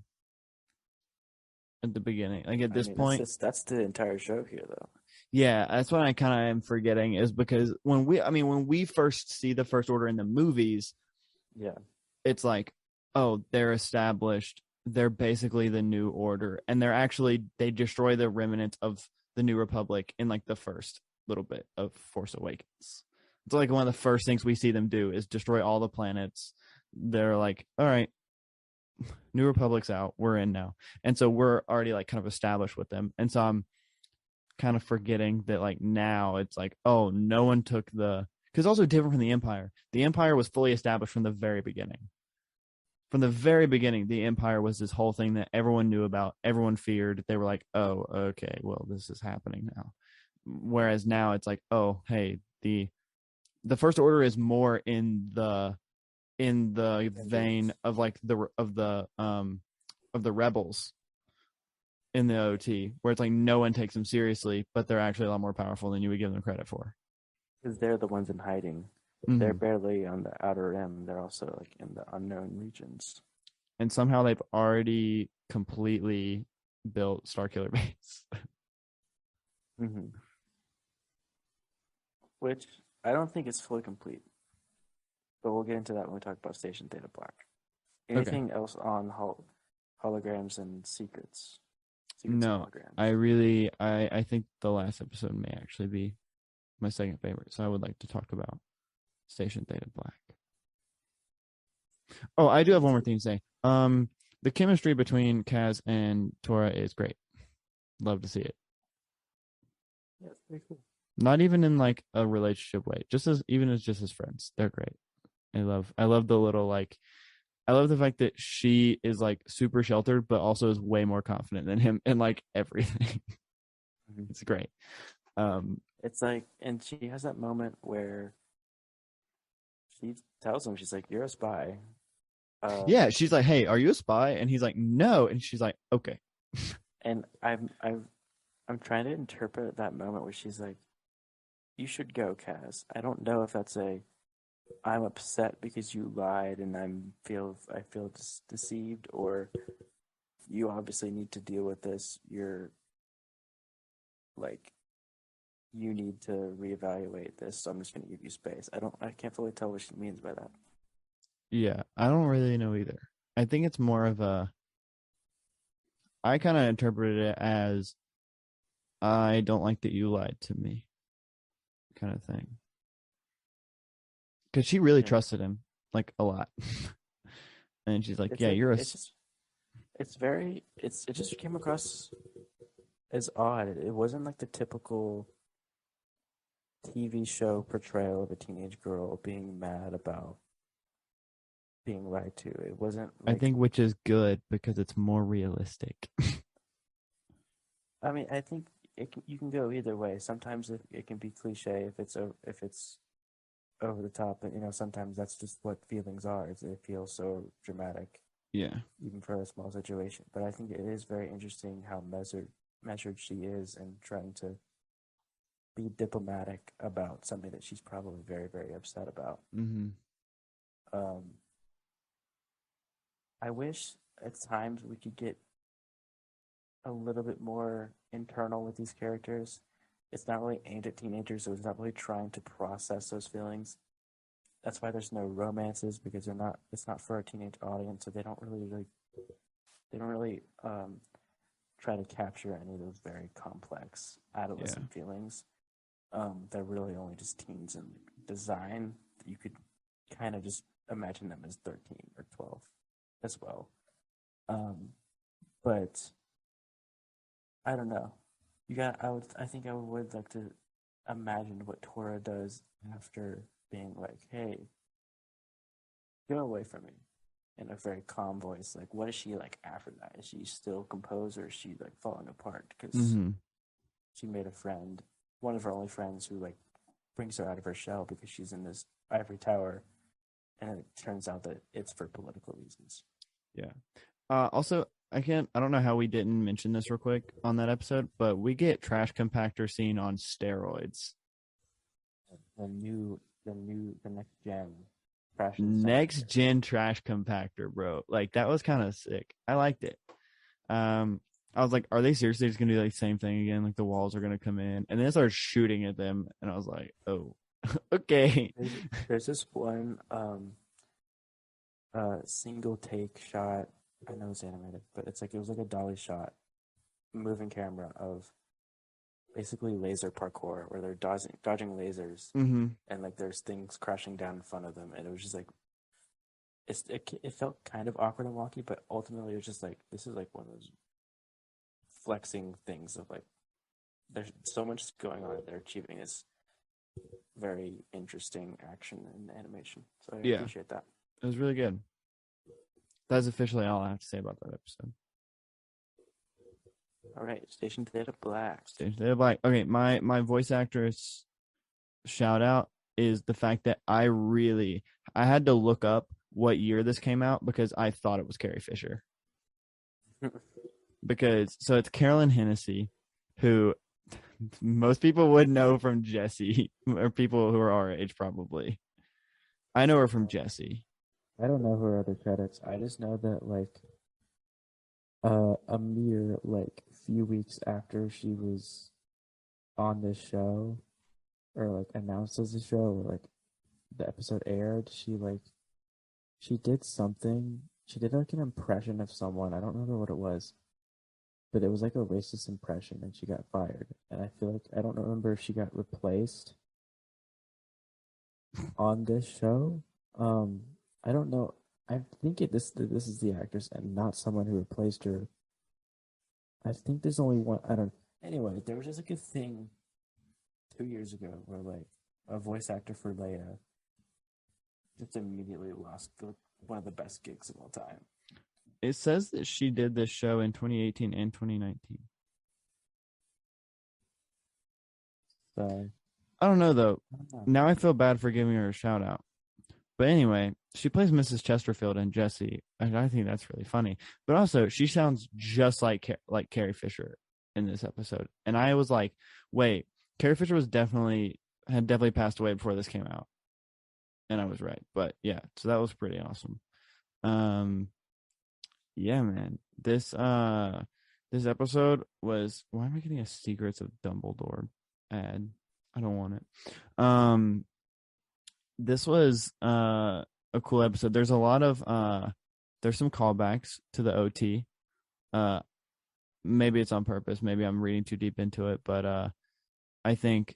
at the beginning. Like at this point, that's the entire show here, though. yeah, that's what I kind of am forgetting is because when we first see the First Order in the movies, yeah, it's like, oh, they're established. They're basically the New Order, and they destroy the remnants of the New Republic in like the first little bit of Force Awakens. It's like one of the first things we see them do is destroy all the planets. They're like, all right, New Republic's out. We're in now. And so we're already like kind of established with them. And so I'm kind of forgetting that like now it's like, oh, no one took because also different from the Empire. The Empire was fully established from the very beginning. From the very beginning, the Empire was this whole thing that everyone knew about, everyone feared. They were like, oh, okay, well, this is happening now. Whereas now it's like, oh, hey, the First Order is more in the vein of like the rebels in the OT, where it's like no one takes them seriously, but they're actually a lot more powerful than you would give them credit for. Because they're the ones in hiding. Mm-hmm. They're barely on the outer rim. They're also like in the unknown regions. And somehow they've already completely built Starkiller Base. Mm-hmm. Which I don't think is fully complete. But we'll get into that when we talk about Station Theta Black. Anything else on holograms and secrets? No, I think the last episode may actually be my second favorite. So I would like to talk about Station Theta Black. Oh, I do have one more thing to say. The chemistry between Kaz and Tora is great. Love to see it. Yeah, it's pretty cool. Not even in like a relationship way, just as friends. They're great. I love the little like I love the fact that she is like super sheltered, but also is way more confident than him in like everything. Mm-hmm. It's great. It's like, and she has that moment where she tells him, she's like, "You're a spy." Yeah, she's like, "Hey, are you a spy?" And he's like, "No," and she's like, "Okay." And I'm trying to interpret that moment where she's like, "You should go, Kaz." I don't know if that's I'm upset because you lied and I feel deceived, or you obviously need to deal with this. You're like, you need to reevaluate this, so I'm just gonna give you space. I can't fully tell what she means by that. Yeah, I don't really know either. I think it's more of I kind of interpreted it as I don't like that you lied to me kind of thing. Because she really trusted him, like, a lot. And she's like, "Yeah, you're a..." It just came across as odd. It wasn't like the typical TV show portrayal of a teenage girl being mad about being lied to. It wasn't like, I think, which is good because it's more realistic. I mean, I think you can go either way. Sometimes it can be cliche if it's over the top, but sometimes that's just what feelings are. It feels so dramatic. Yeah. Even for a small situation. But I think it is very interesting how measured she is and trying to be diplomatic about something that she's probably very, very upset about. Mm-hmm. I wish at times we could get a little bit more internal with these characters. It's not really aimed at teenagers, so it's not really trying to process those feelings. That's why there's no romances, because it's not for a teenage audience, so they don't really try to capture any of those very complex adolescent feelings. They're really only just teens in design. You could kind of just imagine them as 13 or 12 as well. But I don't know. I think I would like to imagine what Tora does after being like, "Hey, go away from me," in a very calm voice. Like, what is she like after that? Is she still composed, or is she like falling apart because she made a friend, one of her only friends, who like brings her out of her shell because she's in this ivory tower, and it turns out that it's for political reasons. Yeah. Also, I don't know how we didn't mention this real quick on that episode, but we get trash compactor scene on steroids. The next gen trash compactor, bro. Like, that was kind of sick. I liked it. I I was like, are they seriously just gonna do like the same thing again? Like the walls are gonna come in, and then it started shooting at them, and I was like, oh, okay. There's this one single take shot. I know it's animated, but it was like a dolly shot, moving camera of basically laser parkour where they're dodging lasers, Mm-hmm. and like there's things crashing down in front of them, and it was just like it felt kind of awkward and wonky, but ultimately it was just like this is like one of those flexing things of like there's so much going on. They're achieving this very interesting action and animation, so I Yeah, appreciate that. it was really good. That's officially all I have to say about that episode. All right, Station Theta Black. They're like, okay, my voice actress shout out is the fact that I had to look up what year this came out because I thought it was Carrie Fisher. Because so it's Carolyn Hennessy, who most people would know from Jessie, or people who are our age probably. I know her from Jessie. I don't know her other credits. I just know that like a mere like few weeks after she was on this show or like announced as a show or like the episode aired, she did something. She did like an impression of someone. I don't remember what it was, but it was like a racist impression and she got fired. And I feel like I don't remember if she got replaced on this show. I don't know. I think this is the actress and not someone who replaced her. I think there's only one. I don't. Anyway, there was just like a thing 2 years ago where like a voice actor for Leia just immediately lost one of the best gigs of all time. It says that she did this show in 2018 and 2019. So I don't know though. I don't know. Now I feel bad for giving her a shout out. But anyway, she plays Mrs. Chesterfield and Jessie, and I think that's really funny. But also, she sounds just like Carrie Fisher in this episode, and I was like, "Wait, Carrie Fisher had definitely passed away before this came out," and I was right. But yeah, so that was pretty awesome. Yeah, man, this episode was. Why am I getting a Secrets of Dumbledore ad? I don't want it. This was a cool episode. There's a lot of there's some callbacks to the OT. Maybe it's on purpose, maybe I'm reading too deep into it, but I think,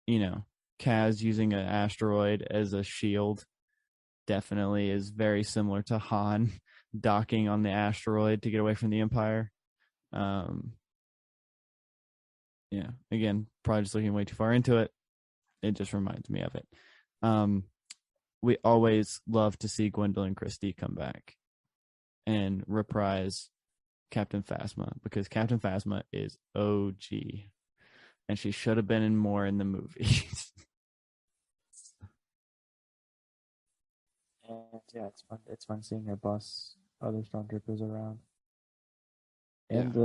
Kaz using an asteroid as a shield definitely is very similar to Han docking on the asteroid to get away from the Empire. Yeah, again, probably just looking way too far into it. It just reminds me of it. We always love to see Gwendolyn Christie come back and reprise Captain Phasma because Captain Phasma is OG, and she should have been in more in the movies. And yeah, it's fun. It's fun seeing her boss other stormtroopers around, and Yeah.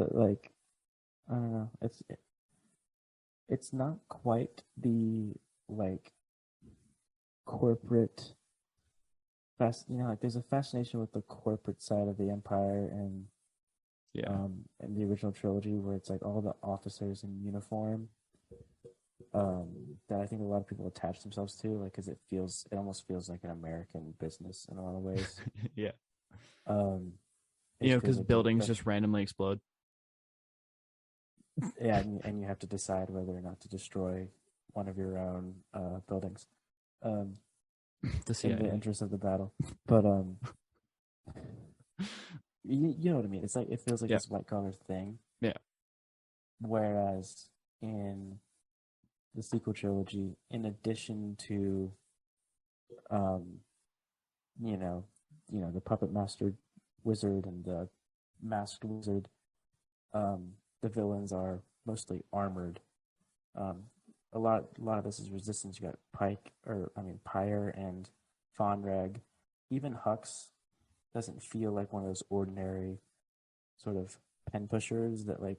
I don't know. It's not quite the like corporate like there's a fascination with the corporate side of the empire and Yeah. in the original trilogy where it's like all the officers in uniform that I think a lot of people attach themselves to like because it almost feels like an American business in a lot of ways. Yeah. um Because like buildings just randomly explode. yeah, and you have to decide whether or not to destroy one of your own buildings. Um, The in the CIA. interest of the battle. But you know what I mean? It's like it feels like Yeah. this white collar thing. Yeah. Whereas in the sequel trilogy, in addition to um, you know, the puppet master wizard and the masked wizard, the villains are mostly armored. Um, a lot of this is resistance. You got Pyre and Fonreg. Even Hux doesn't feel like one of those ordinary sort of pen pushers that like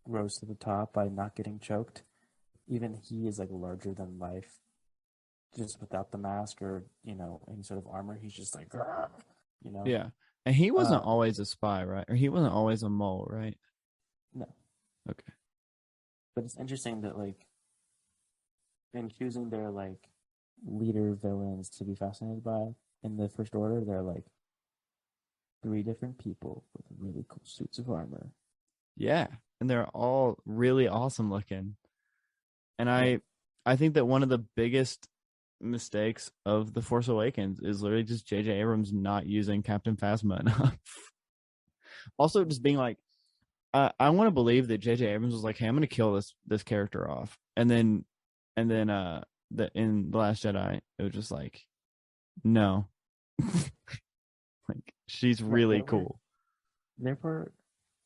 rose to the top by not getting choked. Even he is like larger than life, just without the mask or any sort of armor. He's just like, you know. Yeah. And he wasn't Uh, always a spy, right? Or he wasn't always a mole, right? No, Okay. but it's interesting that like in choosing their like leader villains to be fascinated by in the First Order, they're like three different people with really cool suits of armor. Yeah, and they're all really awesome looking. And Yeah, I think that one of the biggest mistakes of The Force Awakens is literally just J.J. Abrams not using Captain Phasma enough. Also, just being like, I want to believe that J.J. Abrams was like, "Hey, I'm going to kill this character off," and then the in the Last Jedi, it was just like, no, like she's right. really cool. There were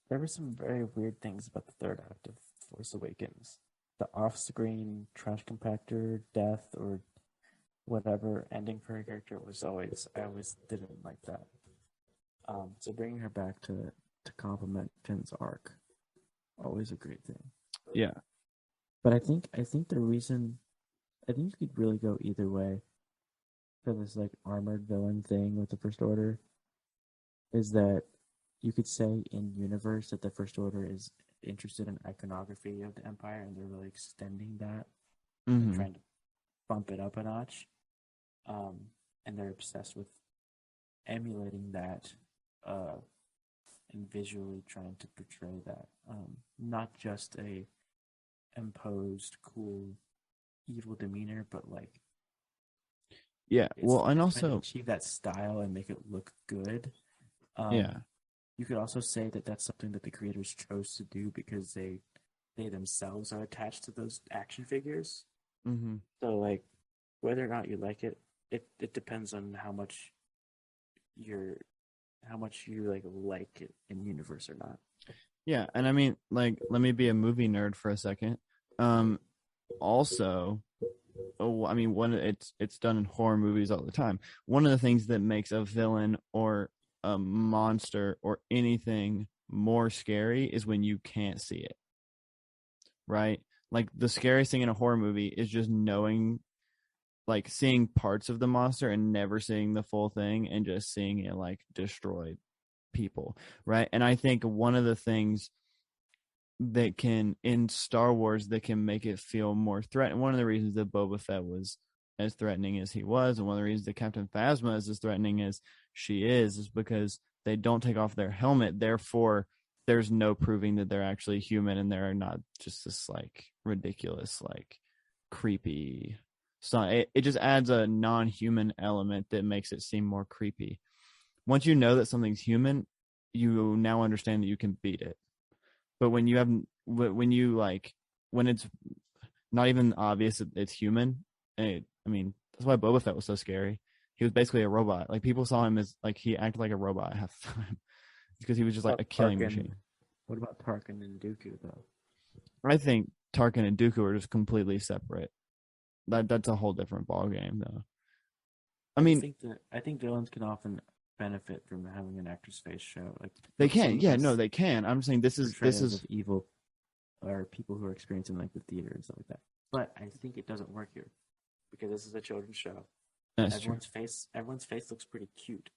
there were some very weird things about the third act of Force Awakens. The off-screen trash compactor death or whatever ending for her character was always I always didn't like that. So bringing her back to complement Finn's arc, always a great thing. Yeah, But I think the reason I think you could really go either way for this like armored villain thing with the First Order is that you could say in universe that the First Order is interested in iconography of the Empire and they're really extending that and mm-hmm. trying to bump it up a notch. Um, and they're obsessed with emulating that uh, and visually trying to portray that. Not just a imposed, cool, evil demeanor, but like Yeah. Well, and it's trying to also, achieve that style and make it look good. Um, yeah, you could also say that that's something that the creators chose to do because they themselves are attached to those action figures. mm-hmm. So like whether or not you like it, it depends on you're how much you like it in universe or not. Yeah, and I mean, like, let me be a movie nerd for a second. Um, Also, oh, I mean, one it's done in horror movies all the time. One of the things that makes a villain or a monster or anything more scary is when you can't see it, right? Like the scariest thing in a horror movie is just knowing, like seeing parts of the monster and never seeing the full thing and just seeing it like destroy people, right? And I think one of the things that can in Star Wars that can make it feel more threatening. One of the reasons that Boba Fett was as threatening as he was, and one of the reasons that Captain Phasma is as threatening as she is because they don't take off their helmet. Therefore, there's no proving that they're actually human and they're not just this like ridiculous, like creepy stuff. It just adds a non-human element that makes it seem more creepy. Once you know that something's human, you now understand that you can beat it. But when you have when you like when it's not even obvious that it's human, I mean that's why Boba Fett was so scary. He was basically a robot. Like people saw him as like he acted like a robot half the time because he was just like a killing machine. What about Tarkin and Dooku though? I think Tarkin and Dooku are just completely separate. That's a whole different ball game though. I mean, I think villains can often benefit from having an actor's face show. Like they can. some of the Yeah, no, best they can. I'm saying this portrayals of is evil are people who are experiencing like the theater and stuff like that. But I think it doesn't work here because this is a children's show. that's true. Everyone's face looks pretty cute.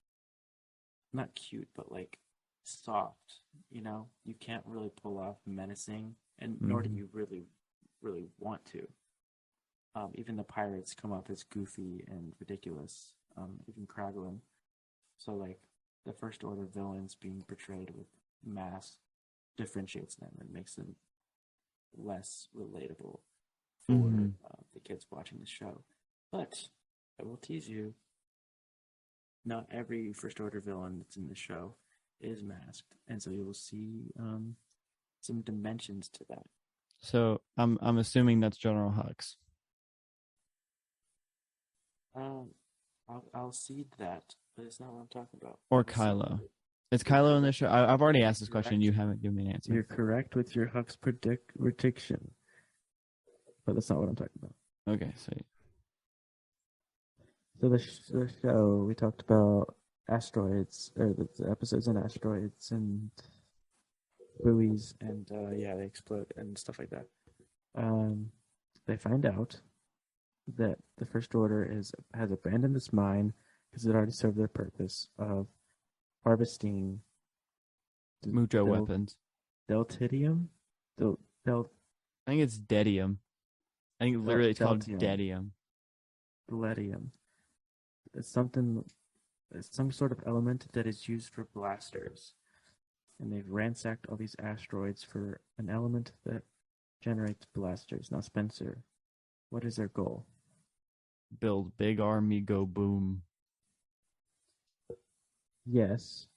Not cute, but like soft. You know, you can't really pull off menacing, and nor do Mm-hmm. you really want to. Even the pirates come off as goofy and ridiculous. Even Kraglin. So like the First Order villains being portrayed with mask differentiates them and makes them less relatable Mm-hmm. for the kids watching the show. But I will tease you: not every First Order villain that's in the show is masked, and so you will see some dimensions to that. So I'm assuming that's General Hux Um, I'll cede that, but it's not what I'm talking about. or It's Kylo. Is you're Kylo in this correct. show? I've already asked this You're question. You correct. haven't given me an answer. You're correct with your Hux prediction, but that's not what I'm talking about. Okay, sweet. So the show we talked about asteroids or the episodes on asteroids and buoys and yeah they explode and stuff like that. Um, they find out that the First Order has abandoned this mine because it already served their purpose of harvesting Mucho build weapons. Deltidium? Del, del, I think it's dedium. I think literally it's called Deltium. dedium. Palladium. It's something. It's some sort of element that is used for blasters, and they've ransacked all these asteroids for an element that generates blasters. Now, Spencer, what is their goal? Build big army, go boom. Yes,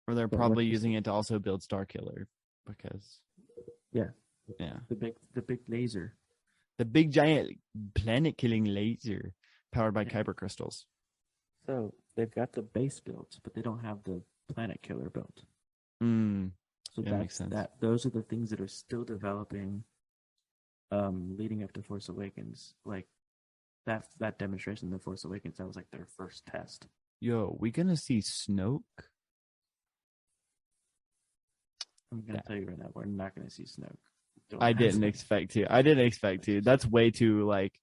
Or they're but what probably is using it to also build Starkiller because yeah, yeah, the big laser. the big giant planet-killing laser powered by Yeah. kyber crystals. So they've got the base built, but they don't have the planet killer built. Mm, So that makes sense. those are the things that are still developing, leading up to Force Awakens. Like that demonstration in the Force Awakens, that was like their first test. Yo, we gonna see Snoke? I'm gonna tell you right now, we're not gonna see Snoke. I didn't expect to. I didn't expect to. That's way too like.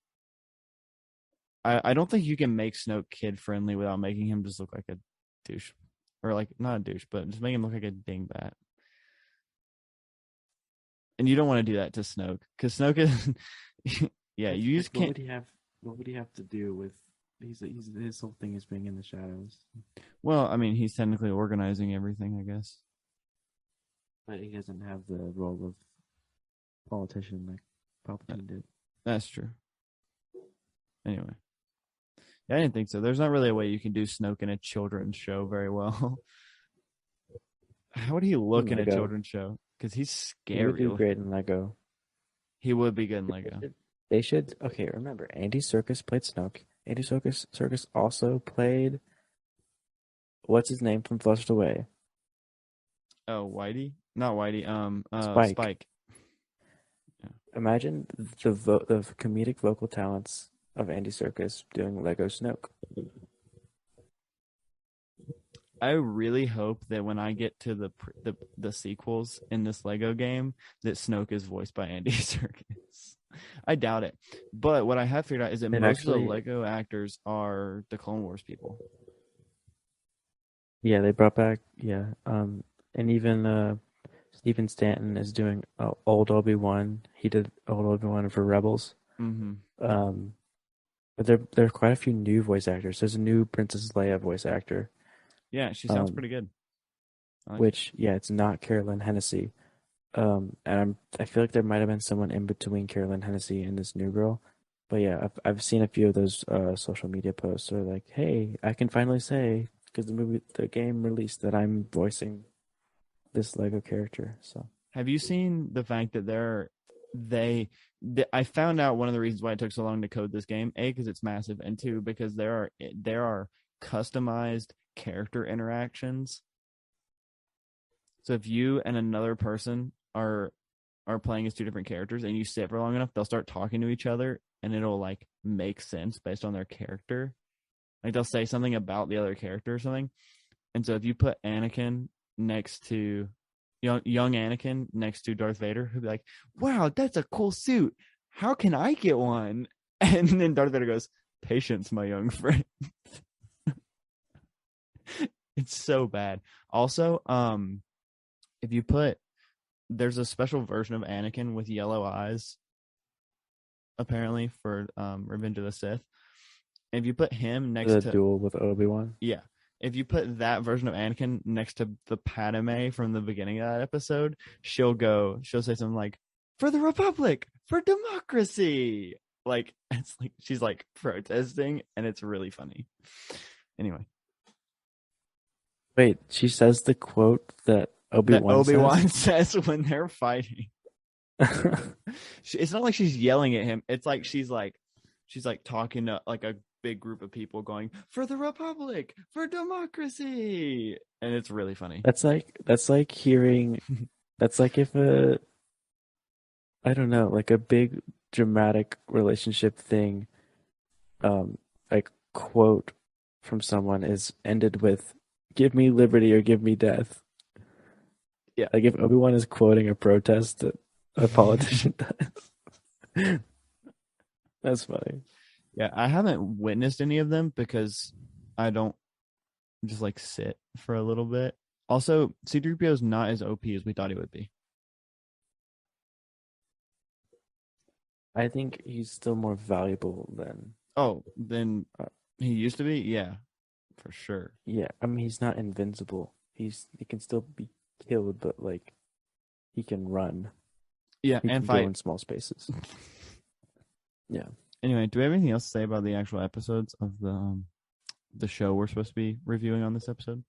I don't think you can make Snoke kid friendly without making him just look like a douche, or like not a douche, but just make him look like a dingbat. And you don't want to do that to Snoke because Snoke is, yeah, you just can't. What would he have to do with? He's his whole thing is being in the shadows. Well, I mean, he's technically organizing everything, I guess. But he doesn't have the role of politician like Palpatine did. That's true. Anyway, yeah, I didn't think so. There's not really a way you can do Snoke in a children's show very well. How would he look in a children's show? Because he's scary. He would do great in Lego. He would be good in Lego. They should. Okay, remember, Andy Serkis played Snoke. Andy Serkis also played. What's his name from Flushed Away? Oh, Whitey? Not Whitey. Spike. Yeah. Imagine the comedic vocal talents of Andy Serkis doing Lego Snoke. I really hope that when I get to the sequels in this Lego game, that Snoke is voiced by Andy Serkis. I doubt it, but what I have figured out is that most of the Lego actors are the Clone Wars people. Yeah, they brought back and even Stephen Stanton is doing old Obi-Wan. He did old Obi-Wan for Rebels. Mm-hmm. But there are quite a few new voice actors. There's a new Princess Leia voice actor. Yeah, she sounds pretty good. It's not Carolyn Hennessy. And I feel like there might have been someone in between Carolyn Hennessy and this new girl. But yeah, I've seen a few of those social media posts where like, hey, I can finally say because the game released that I'm voicing this Lego character. So have you seen the fact that I found out one of the reasons why it took so long to code this game, A, because it's massive, and two, because there are customized character interactions. So if you and another person are playing as two different characters and you sit for long enough, they'll start talking to each other and it'll like make sense based on their character. Like they'll say something about the other character or something. And so if you put Anakin next to young Anakin next to Darth Vader, he'll be like, "Wow, that's a cool suit. How can I get one?" And then Darth Vader goes, "Patience, my young friend." It's so bad. Also, if you there's a special version of Anakin with yellow eyes, apparently for Revenge of the Sith. If you put him next to duel with Obi-Wan, yeah. If you put that version of Anakin next to the Padme from the beginning of that episode, she'll say something like, "For the Republic, for democracy." Like it's like she's like protesting, and it's really funny. Anyway. Wait, she says the quote that Obi-Wan says when they're fighting. It's not like she's yelling at him. It's like she's like talking to like a big group of people going, "For the Republic, for democracy," and it's really funny. That's like hearing. That's like if I don't know, like a big dramatic relationship thing, like quote from someone is ended with "Give me liberty or give me death." Yeah, like if Obi-Wan is quoting a protest that a politician does. That's funny. Yeah, I haven't witnessed any of them because I don't just like sit for a little bit. Also, C-3PO is not as OP as we thought he would be. I think he's still more valuable than. Then he used to be? Yeah, for sure. Yeah, I mean he's not invincible. He can still be killed, but like he can run. Yeah, He and can go fight. in small spaces. Yeah. Anyway, do we have anything else to say about the actual episodes of the show we're supposed to be reviewing on this episode?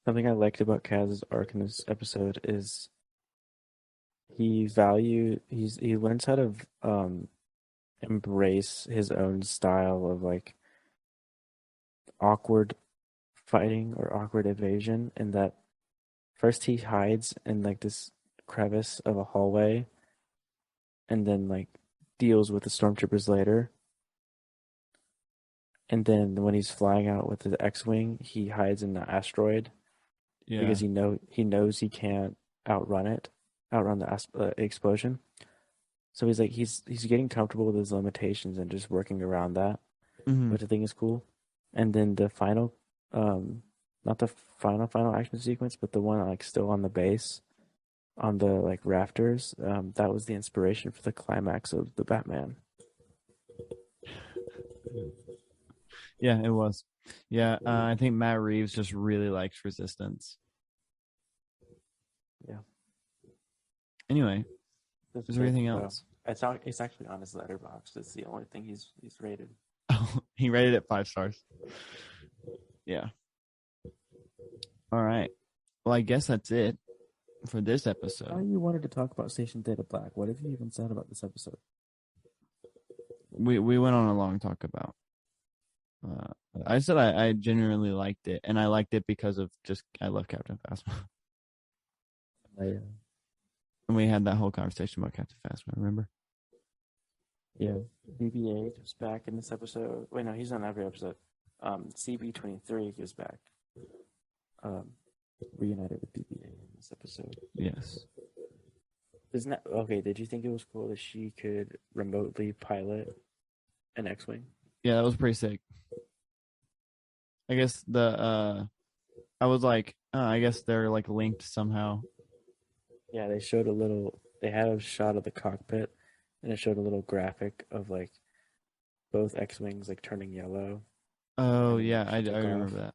Something I liked about Kaz's arc in this episode is he learns how to embrace his own style of like awkward fighting or awkward evasion, and that first he hides in like this crevice of a hallway and then like deals with the stormtroopers later. And then when he's flying out with the X-wing, he hides in the asteroid because he knows he can't outrun it, outrun the explosion. So he's getting comfortable with his limitations and just working around that, Mm-hmm. which I think is cool. And then the final, not the final action sequence, but the one like still on the base, on the like rafters. That was the inspiration for the climax of the Batman. Yeah, it was. Yeah, I think Matt Reeves just really likes Resistance. Yeah. Anyway, is there anything else? It's actually on his letterbox. It's the only thing he's rated. Oh, he rated it 5 stars. Yeah. All right. Well, I guess that's it for this episode. How you wanted to talk about Station Theta Black? What have you even said about this episode? We went on a long talk about. I said I genuinely liked it, and I liked it because of just I love Captain Phasma. And we had that whole conversation about Captain Phasma. Remember? Yeah. BB-8 is back in this episode. Wait, no, he's on every episode. CB-23 goes back. Reunited with BB-8 in this episode. Yes. Isn't that okay? Did you think it was cool that she could remotely pilot an X-wing? Yeah, that was pretty sick. I guess I was like, I guess they're like linked somehow. Yeah, they had a shot of the cockpit, and it showed a little graphic of like both X-wings like turning yellow. Oh yeah, I remember that.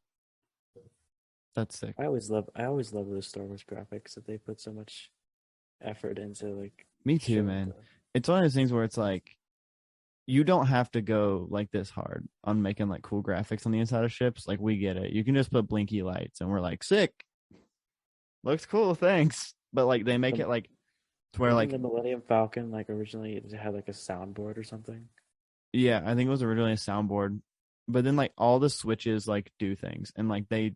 That's sick. I always love those Star Wars graphics that they put so much effort into. Like, me too, man. It's one of those things where it's like, you don't have to go like this hard on making like cool graphics on the inside of ships. Like, we get it. You can just put blinky lights, and we're like, sick. Looks cool, thanks. But like, they make it like to where like the Millennium Falcon, like originally it had like a soundboard or something. Yeah, I think it was originally a soundboard, but then like all the switches like do things, and like they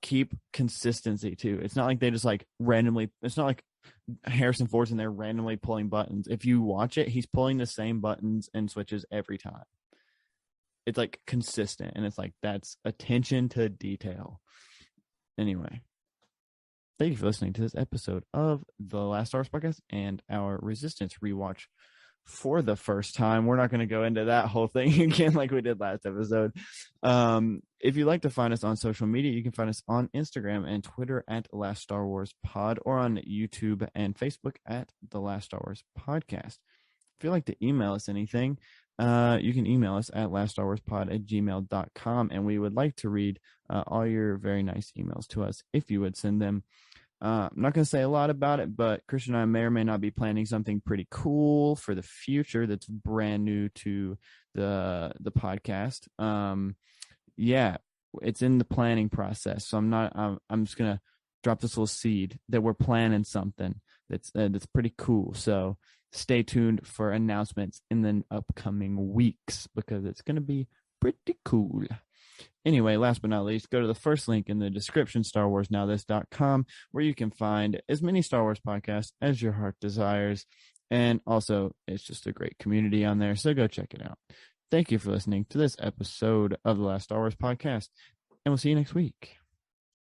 keep consistency too. It's not like they just like randomly. It's not like Harrison Ford's in there randomly pulling buttons. If you watch it, he's pulling the same buttons and switches every time. It's like consistent, and it's like that's attention to detail. Anyway, thank you for listening to this episode of the Last Star Wars podcast and our Resistance rewatch for the first time. We're not going to go into that whole thing again like we did last episode. If you'd like to find us on social media, you can find us on Instagram and Twitter at Last Star Wars Pod, or on YouTube and Facebook at The Last Star Wars Podcast. If you'd like to email us anything, you can email us at laststarwarspod@gmail.com, and we would like to read all your very nice emails to us if you would send them. I'm not going to say a lot about it, but Christian and I may or may not be planning something pretty cool for the future that's brand new to the podcast. Yeah, it's in the planning process, so I'm just going to drop this little seed that we're planning something that's pretty cool. So stay tuned for announcements in the upcoming weeks, because it's going to be pretty cool. Anyway, last but not least, go to the first link in the description, StarWarsNowThis.com, where you can find as many Star Wars podcasts as your heart desires. And also, it's just a great community on there, so go check it out. Thank you for listening to this episode of the Last Star Wars podcast, and we'll see you next week.